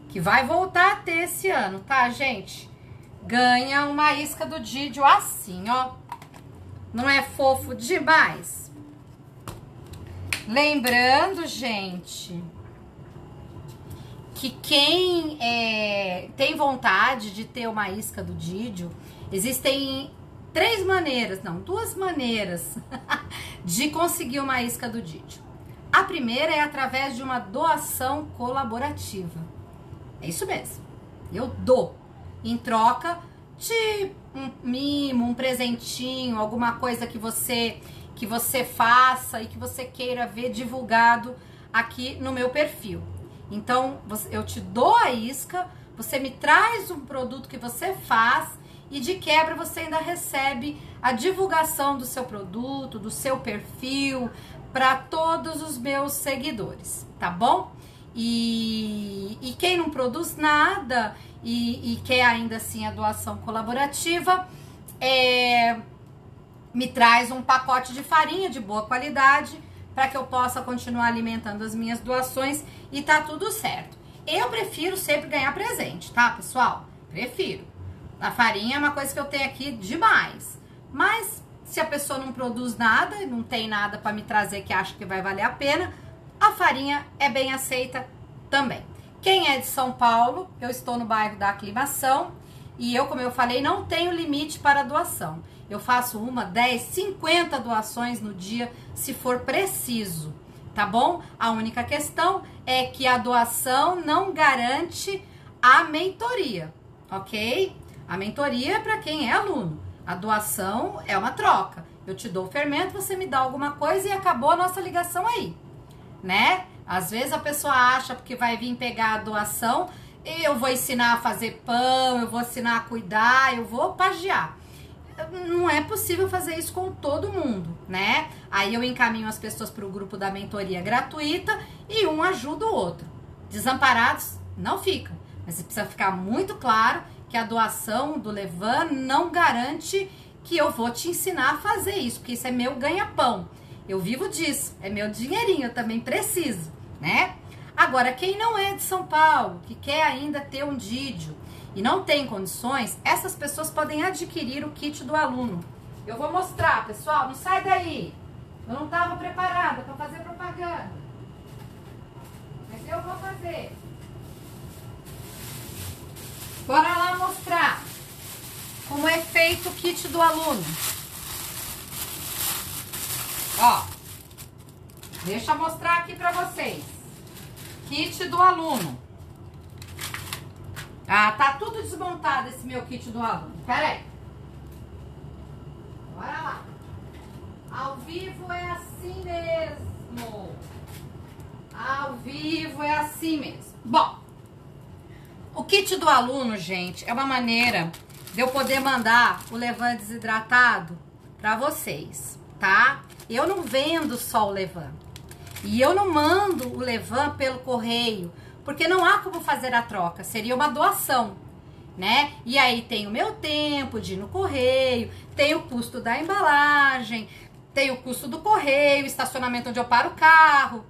que vai voltar a ter esse ano, tá, gente? Ganha uma isca do Didio assim, ó. Não é fofo demais? Lembrando, gente, que quem tem vontade de ter uma isca do Didio, existem duas maneiras de conseguir uma isca do Didio. A primeira é através de uma doação colaborativa. É isso mesmo. Eu dou em troca de um mimo, um presentinho, alguma coisa que você faça e que você queira ver divulgado aqui no meu perfil. Então, eu te dou a isca, você me traz um produto que você faz e de quebra você ainda recebe a divulgação do seu produto, do seu perfil, para todos os meus seguidores, tá bom? E quem não produz nada e quer ainda assim a doação colaborativa, me traz um pacote de farinha de boa qualidade para que eu possa continuar alimentando as minhas doações e tá tudo certo. Eu prefiro sempre ganhar presente, tá, pessoal? Prefiro. A farinha é uma coisa que eu tenho aqui demais. Mas se a pessoa não produz nada e não tem nada para me trazer que acha que vai valer a pena, a farinha é bem aceita também. Quem é de São Paulo, eu estou no bairro da Aclimação e eu, como eu falei, não tenho limite para doação. Eu faço 1, 10, 50 doações no dia, se for preciso, tá bom? A única questão é que a doação não garante a mentoria, ok? A mentoria é para quem é aluno. A doação é uma troca. Eu te dou o fermento, você me dá alguma coisa e acabou a nossa ligação aí, né? Às vezes a pessoa acha que vai vir pegar a doação, eu vou ensinar a fazer pão, eu vou ensinar a cuidar, eu vou pagiar. Não é possível fazer isso com todo mundo, né? Aí eu encaminho as pessoas para o grupo da mentoria gratuita e um ajuda o outro. Desamparados não ficam, mas precisa ficar muito claro que a doação do Levan não garante que eu vou te ensinar a fazer isso, porque isso é meu ganha-pão. Eu vivo disso, é meu dinheirinho, eu também preciso, né? Agora, quem não é de São Paulo, que quer ainda ter um dídio e não tem condições, essas pessoas podem adquirir o kit do aluno. Eu vou mostrar, pessoal, não sai daí. Eu não estava preparada para fazer propaganda, mas eu vou fazer. Bora lá mostrar como é feito o kit do aluno. Ó, deixa eu mostrar aqui pra vocês. Kit do aluno. Ah, tá tudo desmontado esse meu kit do aluno. Pera aí. Bora lá. Ao vivo é assim mesmo. Ao vivo é assim mesmo. Bom, o kit do aluno, gente, é uma maneira de eu poder mandar o Levan desidratado pra vocês, tá? Eu não vendo só o Levan. E eu não mando o Levan pelo correio, porque não há como fazer a troca, seria uma doação, né? E aí tem o meu tempo de ir no correio, tem o custo da embalagem, tem o custo do correio, estacionamento onde eu paro o carro.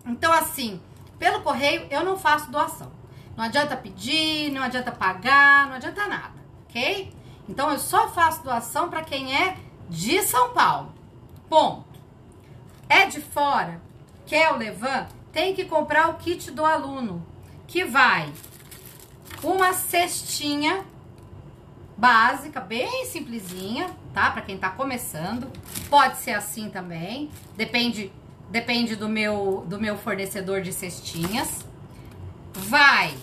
Então, assim, pelo correio eu não faço doação. Não adianta pedir, não adianta pagar, não adianta nada, ok? Então, eu só faço doação para quem é de São Paulo. Ponto. É de fora, quer o Levan, tem que comprar o kit do aluno, que vai uma cestinha básica, bem simplesinha, tá? Para quem tá começando. Pode ser assim também, depende do meu fornecedor de cestinhas. Vai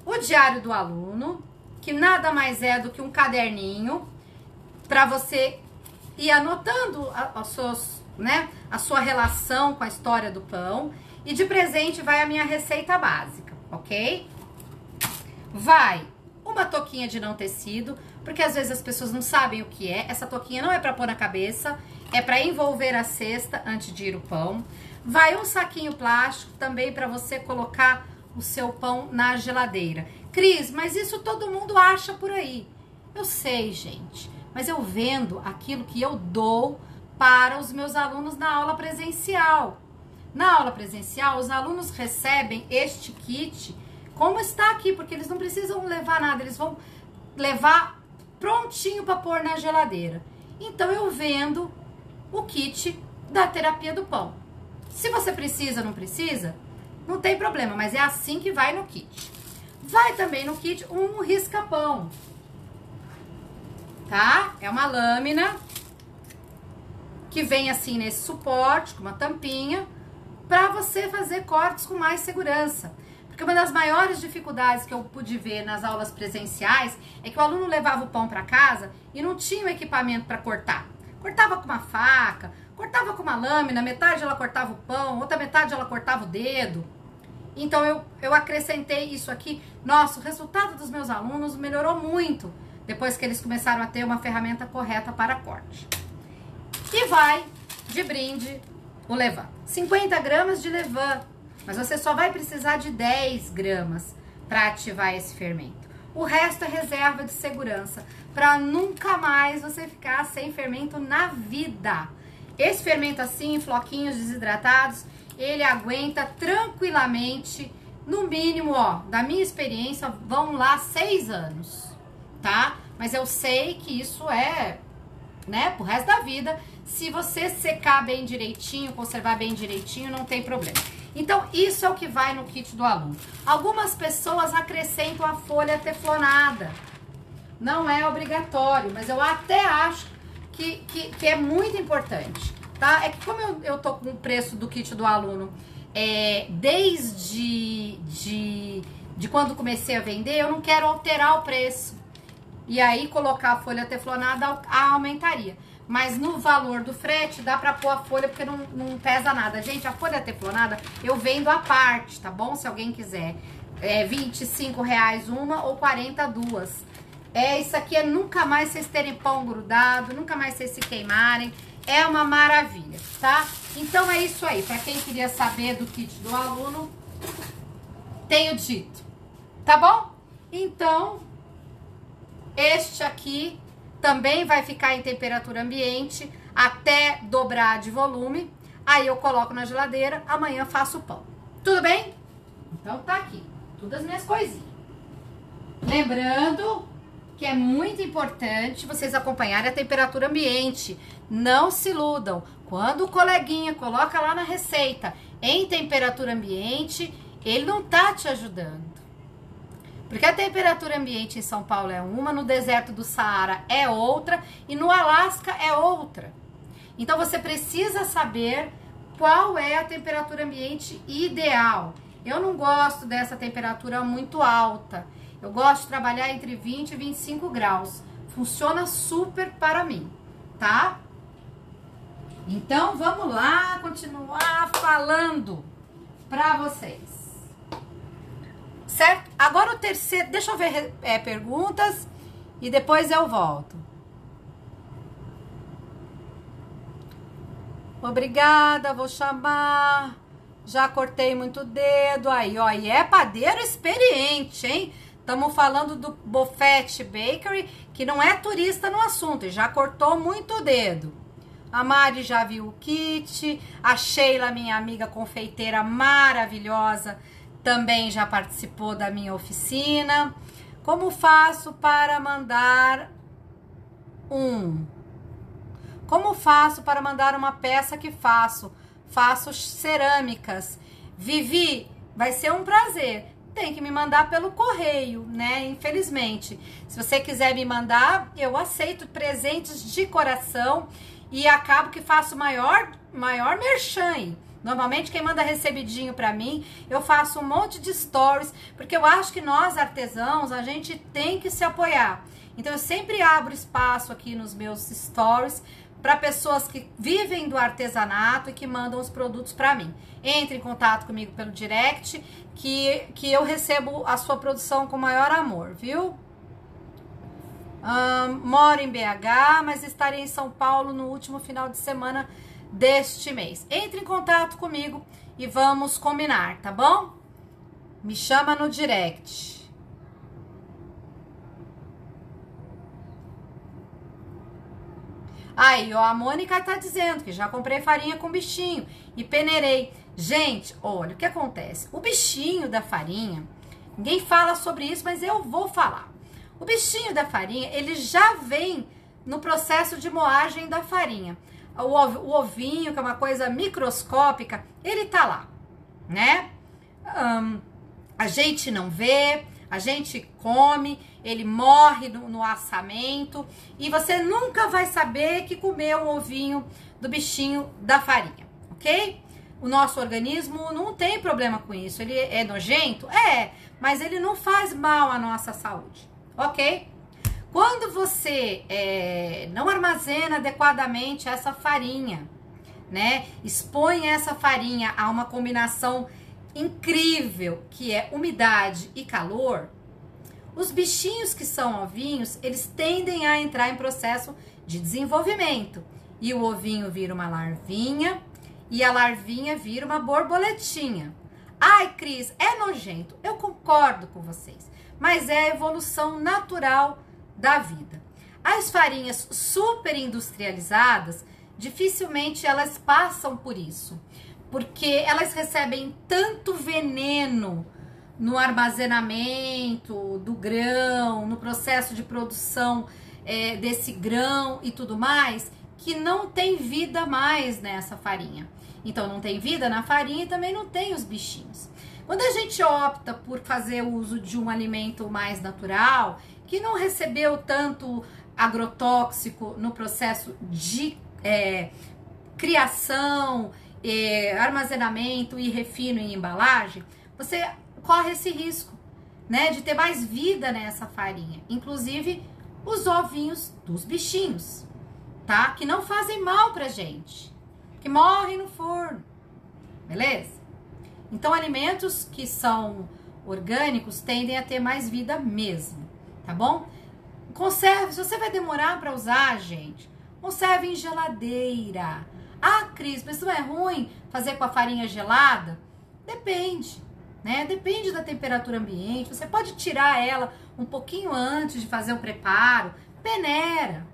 o diário do aluno, que nada mais é do que um caderninho para você ir anotando a sua relação com a história do pão. E de presente vai a minha receita básica, ok? Vai uma touquinha de não tecido, porque às vezes as pessoas não sabem o que é. Essa touquinha não é para pôr na cabeça, é para envolver a cesta antes de ir o pão. Vai um saquinho plástico também para você colocar o seu pão na geladeira. Cris, mas isso todo mundo acha por aí. Eu sei, gente, mas eu vendo aquilo que eu dou para os meus alunos na aula presencial. Na aula presencial, os alunos recebem este kit como está aqui, porque eles não precisam levar nada, eles vão levar prontinho para pôr na geladeira. Então, eu vendo o kit da terapia do pão. Se você precisa, não precisa, não tem problema, mas é assim que vai no kit. Vai também no kit um risca-pão, tá? É uma lâmina que vem assim nesse suporte, com uma tampinha, para você fazer cortes com mais segurança. Porque uma das maiores dificuldades que eu pude ver nas aulas presenciais é que o aluno levava o pão para casa e não tinha o equipamento para cortar. Cortava com uma faca, cortava com uma lâmina, metade ela cortava o pão, outra metade ela cortava o dedo. Então eu acrescentei isso aqui. Nossa, o resultado dos meus alunos melhorou muito depois que eles começaram a ter uma ferramenta correta para corte. E vai de brinde o Levan. 50 gramas de Levan, mas você só vai precisar de 10 gramas para ativar esse fermento. O resto é reserva de segurança, para nunca mais você ficar sem fermento na vida. Esse fermento assim, em floquinhos desidratados, ele aguenta tranquilamente, no mínimo, ó, da minha experiência, vão lá 6 anos, tá? Mas eu sei que isso é, né, pro resto da vida. Se você secar bem direitinho, conservar bem direitinho, não tem problema. Então, isso é o que vai no kit do aluno. Algumas pessoas acrescentam a folha teflonada. Não é obrigatório, mas eu até acho que é muito importante, tá? É que como eu tô com o preço do kit do aluno desde quando comecei a vender, eu não quero alterar o preço. E aí, colocar a folha teflonada aumentaria. Mas no valor do frete, dá pra pôr a folha, porque não pesa nada. Gente, a folha teflonada eu vendo à parte, tá bom? Se alguém quiser. É R$25 uma ou 40 duas. Isso aqui nunca mais vocês terem pão grudado, nunca mais vocês se queimarem. É uma maravilha, tá? Então é isso aí. Pra quem queria saber do kit do aluno, tenho dito. Tá bom? Então, este aqui também vai ficar em temperatura ambiente até dobrar de volume. Aí eu coloco na geladeira, amanhã faço o pão. Tudo bem? Então tá aqui, todas as minhas coisinhas. Lembrando que é muito importante vocês acompanharem a temperatura ambiente. Não se iludam. Quando o coleguinha coloca lá na receita em temperatura ambiente, ele não tá te ajudando. Porque a temperatura ambiente em São Paulo é uma, no deserto do Saara é outra e no Alasca é outra. Então você precisa saber qual é a temperatura ambiente ideal. Eu não gosto dessa temperatura muito alta. Eu gosto de trabalhar entre 20 e 25 graus. Funciona super para mim, tá? Então vamos lá continuar falando para vocês. Certo? Agora o terceiro, deixa eu ver perguntas e depois eu volto. Obrigada, vou chamar. Já cortei muito dedo aí, ó. E é padeiro experiente, hein? Estamos falando do Buffett Bakery, que não é turista no assunto e já cortou muito dedo. A Mari já viu o kit. A Sheila, minha amiga confeiteira maravilhosa, também já participou da minha oficina. Como faço para mandar Como faço para mandar uma peça que faço? Faço cerâmicas. Vivi, vai ser um prazer. Tem que me mandar pelo correio, né? Infelizmente. Se você quiser me mandar, eu aceito presentes de coração e acabo que faço maior merchan. Normalmente quem manda recebidinho pra mim, eu faço um monte de stories, porque eu acho que nós artesãos, a gente tem que se apoiar. Então eu sempre abro espaço aqui nos meus stories para pessoas que vivem do artesanato e que mandam os produtos para mim. Entre em contato comigo pelo direct, que eu recebo a sua produção com maior amor, viu? Moro em BH, mas estarei em São Paulo no último final de semana deste mês. Entre em contato comigo e vamos combinar, tá bom? Me chama no direct. Aí, ó, a Mônica tá dizendo que já comprei farinha com bichinho e peneirei. Gente, olha, o que acontece? O bichinho da farinha, ninguém fala sobre isso, mas eu vou falar. O bichinho da farinha, ele já vem no processo de moagem da farinha. O ovinho, que é uma coisa microscópica, ele tá lá, né? A gente não vê, a gente come, ele morre no assamento e você nunca vai saber que comeu um ovinho do bichinho da farinha, ok? O nosso organismo não tem problema com isso. Ele é nojento? É, mas ele não faz mal à nossa saúde, ok? Quando você não armazena adequadamente essa farinha, né? Expõe essa farinha a uma combinação incrível, que é umidade e calor, os bichinhos que são ovinhos, eles tendem a entrar em processo de desenvolvimento. E o ovinho vira uma larvinha e a larvinha vira uma borboletinha. Ai, Cris, é nojento. Eu concordo com vocês, mas é a evolução natural da vida. As farinhas super industrializadas, dificilmente elas passam por isso, porque elas recebem tanto veneno no armazenamento do grão, no processo de produção desse grão e tudo mais, que não tem vida mais nessa farinha. Então não tem vida na farinha e também não tem os bichinhos. Quando a gente opta por fazer uso de um alimento mais natural, que não recebeu tanto agrotóxico no processo de criação, armazenamento e refino em embalagem, você corre esse risco, né, de ter mais vida nessa farinha. Inclusive os ovinhos dos bichinhos, tá? Que não fazem mal pra gente, que morrem no forno, beleza? Então, alimentos que são orgânicos tendem a ter mais vida mesmo, tá bom? Conserve, se você vai demorar para usar, gente, conserve em geladeira. Ah, Cris, mas não é ruim fazer com a farinha gelada? Depende, né? Depende da temperatura ambiente. Você pode tirar ela um pouquinho antes de fazer o preparo, peneira,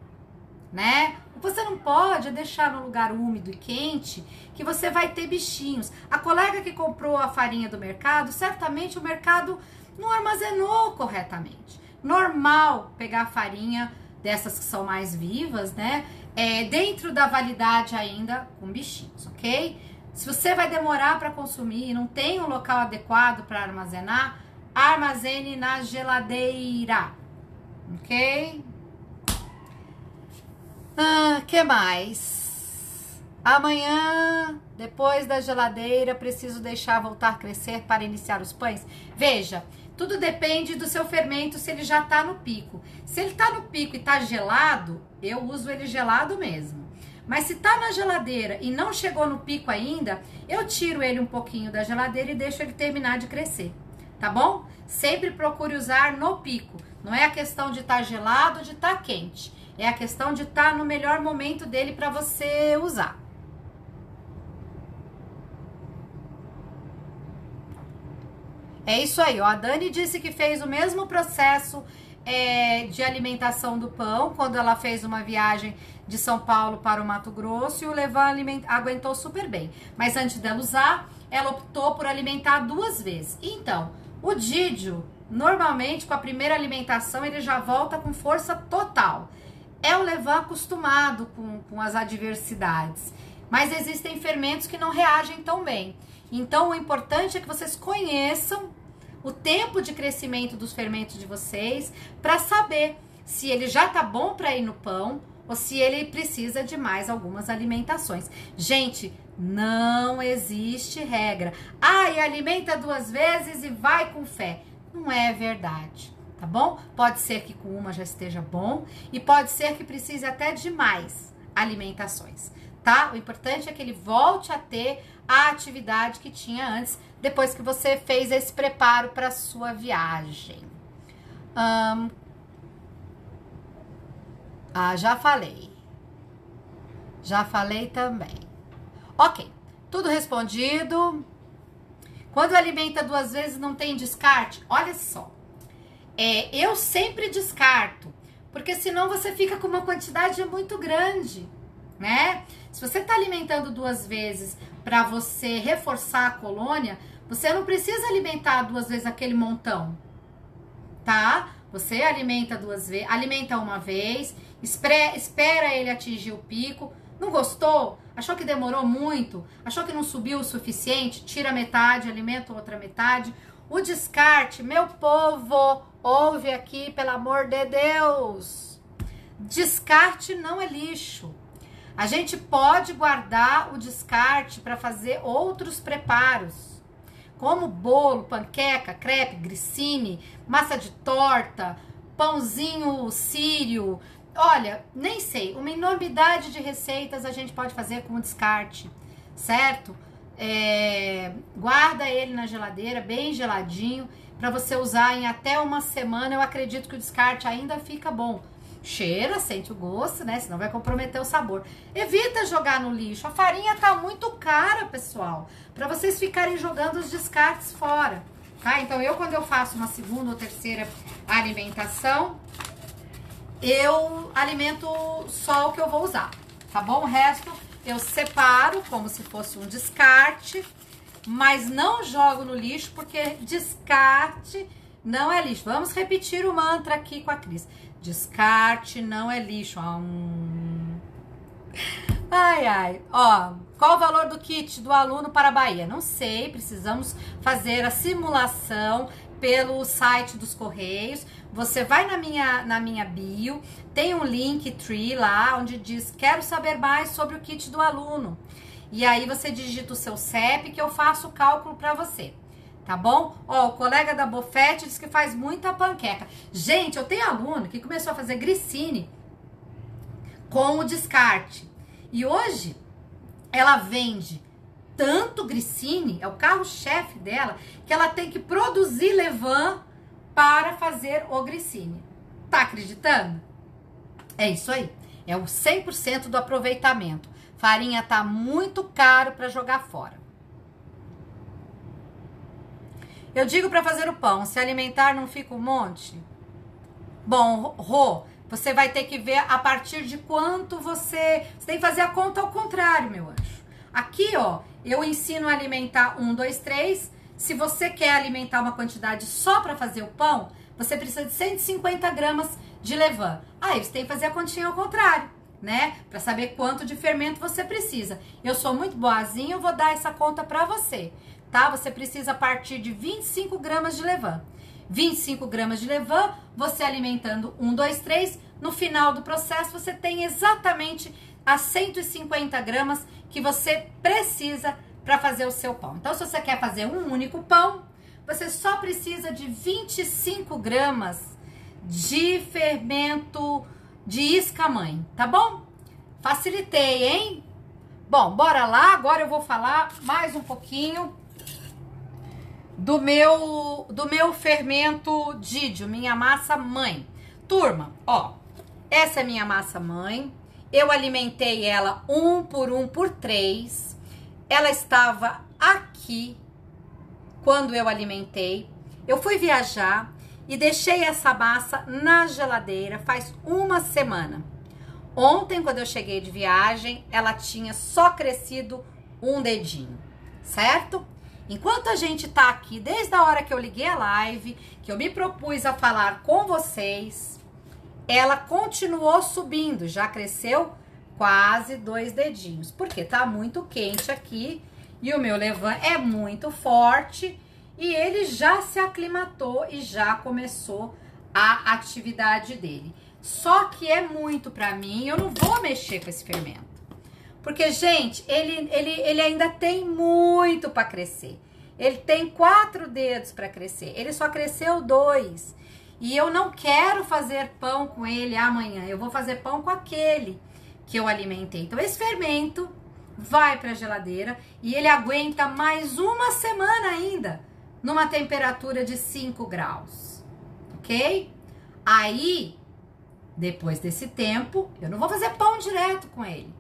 né? Você não pode deixar no lugar úmido e quente, que você vai ter bichinhos. A colega que comprou a farinha do mercado, certamente o mercado não armazenou corretamente. Normal pegar farinha dessas que são mais vivas, né? Dentro da validade ainda com bichinhos, ok? Se você vai demorar para consumir e não tem um local adequado para armazenar, armazene na geladeira, ok? Que mais? Amanhã, depois da geladeira, preciso deixar voltar a crescer para iniciar os pães? Veja, tudo depende do seu fermento, se ele já tá no pico. Se ele tá no pico e tá gelado, eu uso ele gelado mesmo. Mas se tá na geladeira e não chegou no pico ainda, eu tiro ele um pouquinho da geladeira e deixo ele terminar de crescer, tá bom? Sempre procure usar no pico. Não é a questão de estar gelado ou de estar quente. É a questão de estar no melhor momento dele para você usar. É isso aí, ó. A Dani disse que fez o mesmo processo de alimentação do pão, quando ela fez uma viagem de São Paulo para o Mato Grosso, e o Levan aguentou super bem. Mas antes dela usar, ela optou por alimentar 2 vezes. Então, o Didio, normalmente, com a primeira alimentação, ele já volta com força total. É o Levan acostumado com as adversidades. Mas existem fermentos que não reagem tão bem. Então, o importante é que vocês conheçam o tempo de crescimento dos fermentos de vocês para saber se ele já tá bom para ir no pão ou se ele precisa de mais algumas alimentações. Gente, não existe regra. E alimenta 2 vezes e vai com fé. Não é verdade. Tá bom? Pode ser que com uma já esteja bom e pode ser que precise até de mais alimentações, tá? O importante é que ele volte a ter a atividade que tinha antes, depois que você fez esse preparo para sua viagem. Já falei. Já falei também. Ok, tudo respondido. Quando alimenta 2 vezes não tem descarte? Olha só. Eu sempre descarto, porque senão você fica com uma quantidade muito grande, né? Se você está alimentando 2 vezes para você reforçar a colônia, você não precisa alimentar 2 vezes aquele montão, tá? Você alimenta 2 vezes, alimenta uma vez, espera ele atingir o pico. Não gostou? Achou que demorou muito? Achou que não subiu o suficiente? Tira metade, alimenta outra metade. O descarte, meu povo, ouve aqui, pelo amor de Deus. Descarte não é lixo. A gente pode guardar o descarte para fazer outros preparos, como bolo, panqueca, crepe, grissini, massa de torta, pãozinho sírio. Olha, nem sei, uma enormidade de receitas a gente pode fazer com o descarte, certo? Guarda ele na geladeira, bem geladinho, para você usar em até uma semana. Eu acredito que o descarte ainda fica bom. Cheira, sente o gosto, né? Senão vai comprometer o sabor. Evita jogar no lixo. A farinha tá muito cara, pessoal, para vocês ficarem jogando os descartes fora, tá? Então, quando eu faço uma segunda ou terceira alimentação, eu alimento só o que eu vou usar, tá bom? O resto eu separo como se fosse um descarte, mas não jogo no lixo, porque descarte não é lixo. Vamos repetir o mantra aqui com a Cris. Descarte não é lixo. Ai, ai. Ó, qual o valor do kit do aluno para a Bahia? Não sei, precisamos fazer a simulação pelo site dos Correios. Você vai na minha bio, tem um Linktree lá, onde diz, quero saber mais sobre o kit do aluno. E aí você digita o seu CEP que eu faço o cálculo para você. Tá bom? Ó, o colega da Bofete diz que faz muita panqueca. Gente, eu tenho aluno que começou a fazer grissine com o descarte. E hoje ela vende tanto grissine, é o carro-chefe dela, que ela tem que produzir levain para fazer o grissine. Tá acreditando? É isso aí. É o 100% do aproveitamento. Farinha tá muito caro para jogar fora. Eu digo para fazer o pão, se alimentar não fica um monte? Bom, Rô, você vai ter que ver a partir de quanto você tem que fazer a conta ao contrário, meu anjo. Aqui, ó, eu ensino a alimentar 1, 2, 3. Se você quer alimentar uma quantidade só para fazer o pão, você precisa de 150 gramas de levain. Aí você tem que fazer a continha ao contrário, né? Para saber quanto de fermento você precisa. Eu sou muito boazinha, eu vou dar essa conta para você, tá? Você precisa partir de 25 gramas de levain. 25 gramas de levain, você alimentando 1, 2, 3, no final do processo você tem exatamente as 150 gramas que você precisa para fazer o seu pão. Então, se você quer fazer um único pão, você só precisa de 25 gramas de fermento de isca-mãe, tá bom? Facilitei, hein? Bom, bora lá, agora eu vou falar mais um pouquinho do meu fermento Didio, minha massa mãe. Turma, ó, essa é minha massa mãe. Eu alimentei ela 1 por 3. Ela estava aqui quando eu alimentei. Eu fui viajar e deixei essa massa na geladeira faz uma semana. Ontem, quando eu cheguei de viagem, ela tinha só crescido um dedinho, certo? Enquanto a gente tá aqui, desde a hora que eu liguei a live, que eu me propus a falar com vocês, ela continuou subindo, já cresceu quase 2 dedinhos, porque tá muito quente aqui e o meu levain é muito forte e ele já se aclimatou e já começou a atividade dele. Só que é muito pra mim, eu não vou mexer com esse fermento. Porque, gente, ele ainda tem muito para crescer. Ele tem 4 dedos para crescer. Ele só cresceu 2. E eu não quero fazer pão com ele amanhã. Eu vou fazer pão com aquele que eu alimentei. Então, esse fermento vai para a geladeira e ele aguenta mais uma semana ainda, numa temperatura de 5 graus. Ok? Aí, depois desse tempo, eu não vou fazer pão direto com ele.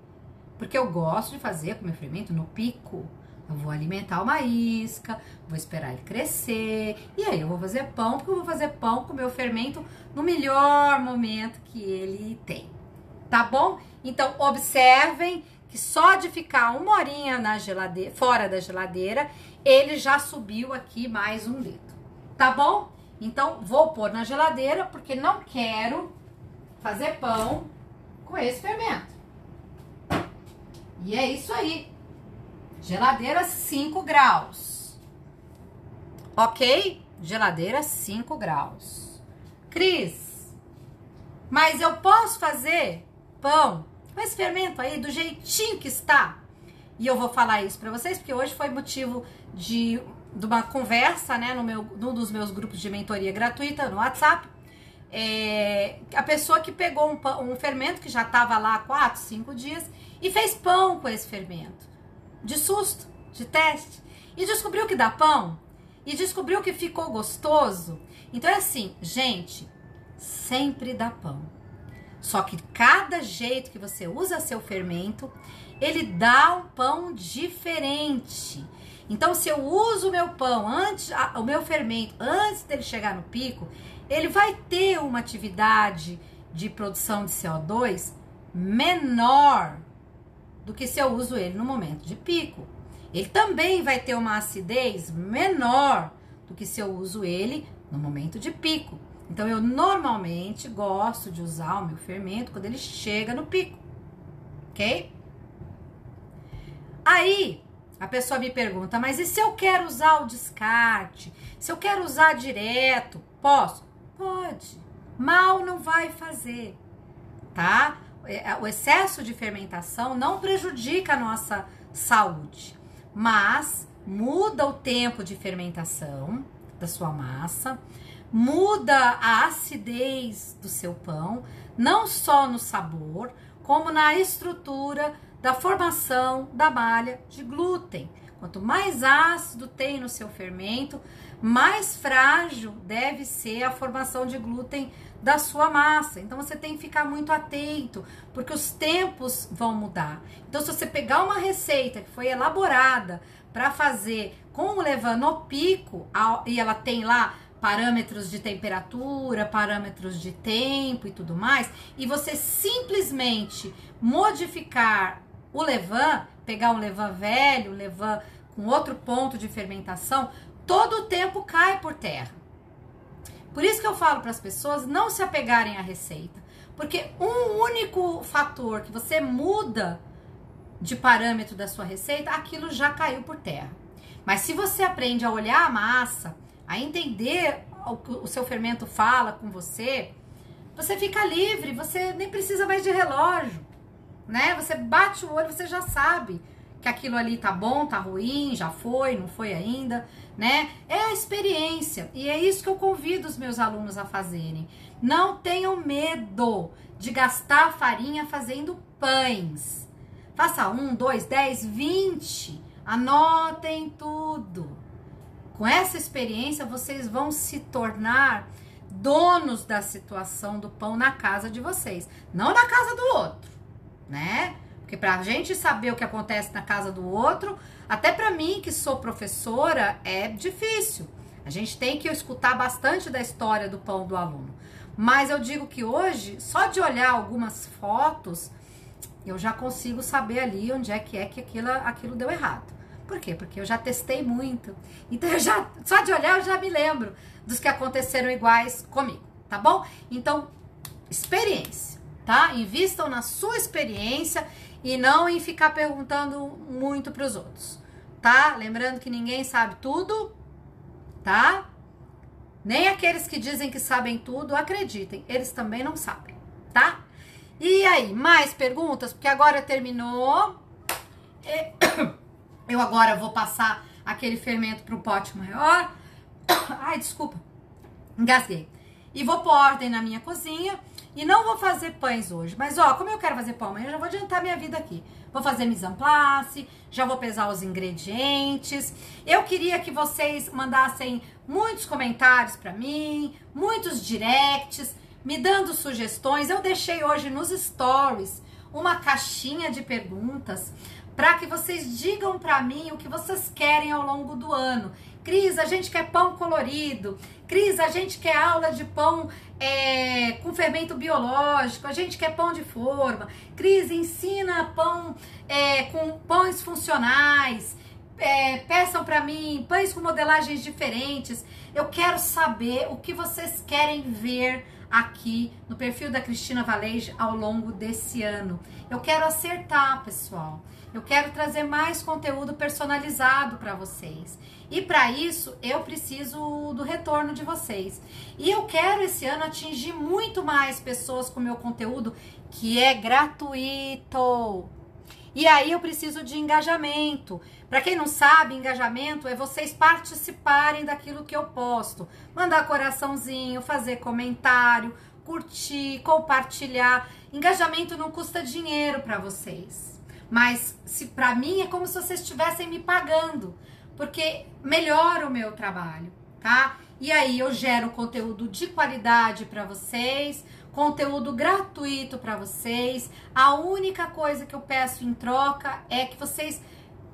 Porque eu gosto de fazer com meu fermento no pico. Eu vou alimentar uma isca, vou esperar ele crescer. E aí eu vou fazer pão, porque eu vou fazer pão com o meu fermento no melhor momento que ele tem. Tá bom? Então, observem que só de ficar uma horinha na geladeira, fora da geladeira, ele já subiu aqui mais um dedo. Tá bom? Então, vou pôr na geladeira, porque não quero fazer pão com esse fermento. E é isso aí. Geladeira 5 graus. Ok? Geladeira 5 graus. Cris, mas eu posso fazer pão com esse fermento aí do jeitinho que está? E eu vou falar isso pra vocês, porque hoje foi motivo de uma conversa, né, num dos meus grupos de mentoria gratuita no WhatsApp. A pessoa que pegou um fermento que já estava lá há 4, 5 dias e fez pão com esse fermento. De susto, de teste. E descobriu que dá pão. E descobriu que ficou gostoso. Então é assim, gente, sempre dá pão. Só que cada jeito que você usa seu fermento, ele dá um pão diferente. Então, se eu uso o meu pão, o meu fermento, antes dele chegar no pico, ele vai ter uma atividade de produção de CO2 menor do que se eu uso ele no momento de pico. Ele também vai ter uma acidez menor do que se eu uso ele no momento de pico. Então, eu normalmente gosto de usar o meu fermento quando ele chega no pico, ok? Aí a pessoa me pergunta, mas e se eu quero usar o descarte? Se eu quero usar direto, posso? Pode. Mal não vai fazer, tá? O excesso de fermentação não prejudica a nossa saúde, mas muda o tempo de fermentação da sua massa, muda a acidez do seu pão, não só no sabor, como na estrutura da formação da malha de glúten. Quanto mais ácido tem no seu fermento, mais frágil deve ser a formação de glúten da sua massa. Então você tem que ficar muito atento, porque os tempos vão mudar. Então se você pegar uma receita que foi elaborada para fazer com o levain no pico, e ela tem lá parâmetros de temperatura, parâmetros de tempo e tudo mais, e você simplesmente modificar o levain, pegar um levain velho, um levain com outro ponto de fermentação, todo o tempo cai por terra. Por isso que eu falo para as pessoas não se apegarem à receita, porque um único fator que você muda de parâmetro da sua receita, aquilo já caiu por terra. Mas se você aprende a olhar a massa, a entender o que o seu fermento fala com você, você fica livre, você nem precisa mais de relógio, né? Você bate o olho, você já sabe que aquilo ali tá bom, tá ruim, já foi, não foi ainda, né? É a experiência, e é isso que eu convido os meus alunos a fazerem. Não tenham medo de gastar farinha fazendo pães. Faça 1, 2, 10, 20, anotem tudo. Com essa experiência, vocês vão se tornar donos da situação do pão na casa de vocês, não na casa do outro, né? Porque pra gente saber o que acontece na casa do outro, até pra mim que sou professora, é difícil. A gente tem que escutar bastante da história do pão do aluno. Mas eu digo que hoje, só de olhar algumas fotos, eu já consigo saber ali onde é que aquilo deu errado. Por quê? Porque eu já testei muito. Então, só de olhar eu já me lembro dos que aconteceram iguais comigo, tá bom? Então, experiência, tá? Invistam na sua experiência e não em ficar perguntando muito para os outros, tá? Lembrando que ninguém sabe tudo, tá? Nem aqueles que dizem que sabem tudo, acreditem, eles também não sabem, tá? E aí, mais perguntas? Porque agora terminou. Eu agora vou passar aquele fermento para um pote maior. Ai, desculpa, engasguei. E vou pôr ordem na minha cozinha. E não vou fazer pães hoje. Mas, ó, como eu quero fazer pão amanhã, eu já vou adiantar minha vida aqui. Vou fazer mise en place, já vou pesar os ingredientes. Eu queria que vocês mandassem muitos comentários para mim, muitos directs, me dando sugestões. Eu deixei hoje nos stories uma caixinha de perguntas para que vocês digam para mim o que vocês querem ao longo do ano. Cris, a gente quer pão colorido. Cris, a gente quer aula de pão com fermento biológico. A gente quer pão de forma. Cris, ensina pão com pães funcionais. Peçam para mim pães com modelagens diferentes. Eu quero saber o que vocês querem ver aqui no perfil da Cristina Valeige ao longo desse ano. Eu quero acertar, pessoal. Eu quero trazer mais conteúdo personalizado para vocês. E para isso, eu preciso do retorno de vocês. E eu quero esse ano atingir muito mais pessoas com meu conteúdo, que é gratuito. E aí eu preciso de engajamento. Para quem não sabe, engajamento é vocês participarem daquilo que eu posto. Mandar coraçãozinho, fazer comentário, curtir, compartilhar. Engajamento não custa dinheiro para vocês. Mas para mim é como se vocês estivessem me pagando, porque melhora o meu trabalho, tá? E aí eu gero conteúdo de qualidade para vocês, conteúdo gratuito para vocês. A única coisa que eu peço em troca é que vocês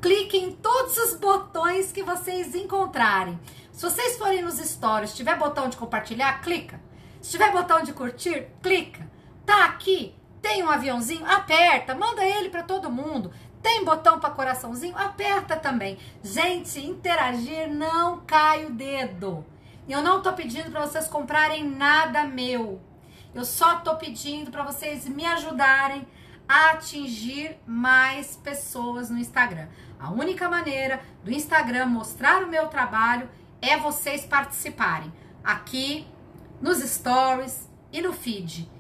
cliquem em todos os botões que vocês encontrarem. Se vocês forem nos stories, tiver botão de compartilhar, clica. Se tiver botão de curtir, clica. Tá aqui? Tem um aviãozinho? Aperta, manda ele para todo mundo. Tem botão para coraçãozinho? Aperta também. Gente, interagir não cai o dedo. Eu não tô pedindo para vocês comprarem nada meu. Eu só tô pedindo para vocês me ajudarem a atingir mais pessoas no Instagram. A única maneira do Instagram mostrar o meu trabalho é vocês participarem aqui nos stories e no feed.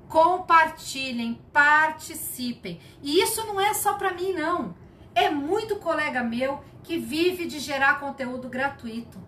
Compartilhem, participem. E isso não é só para mim, não. É muito colega meu que vive de gerar conteúdo gratuito,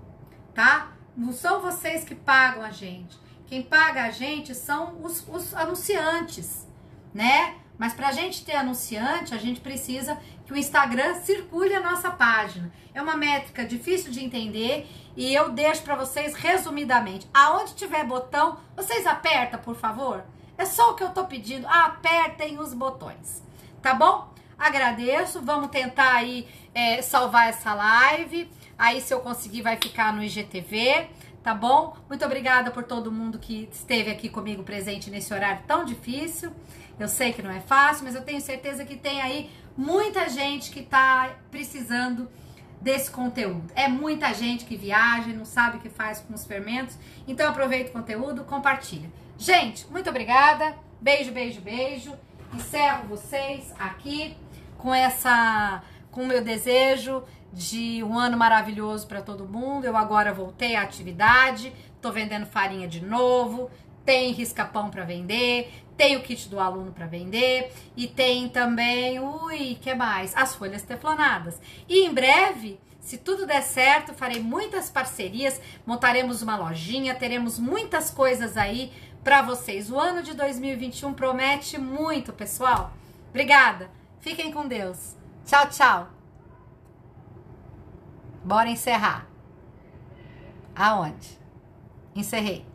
tá? Não são vocês que pagam a gente. Quem paga a gente são os anunciantes, né? Mas pra gente ter anunciante, a gente precisa que o Instagram circule a nossa página. É uma métrica difícil de entender e eu deixo pra vocês resumidamente. Aonde tiver botão, vocês apertam, por favor? É só o que eu tô pedindo. Apertem os botões, tá bom? Agradeço. Vamos tentar aí salvar essa live. Aí, se eu conseguir, vai ficar no IGTV, tá bom? Muito obrigada por todo mundo que esteve aqui comigo presente nesse horário tão difícil. Eu sei que não é fácil, mas eu tenho certeza que tem aí muita gente que tá precisando desse conteúdo. É muita gente que viaja e não sabe o que faz com os fermentos. Então, aproveita o conteúdo, compartilha. Gente, muito obrigada. Beijo, beijo, beijo. Encerro vocês aqui com o meu desejo de um ano maravilhoso para todo mundo. Eu agora voltei à atividade, tô vendendo farinha de novo, tem risca-pão para vender, tem o kit do aluno para vender e tem também, que mais? As folhas teflonadas. E em breve, se tudo der certo, farei muitas parcerias, montaremos uma lojinha, teremos muitas coisas aí para vocês. O ano de 2021 promete muito, pessoal. Obrigada. Fiquem com Deus. Tchau, tchau. Bora encerrar. Aonde? Encerrei.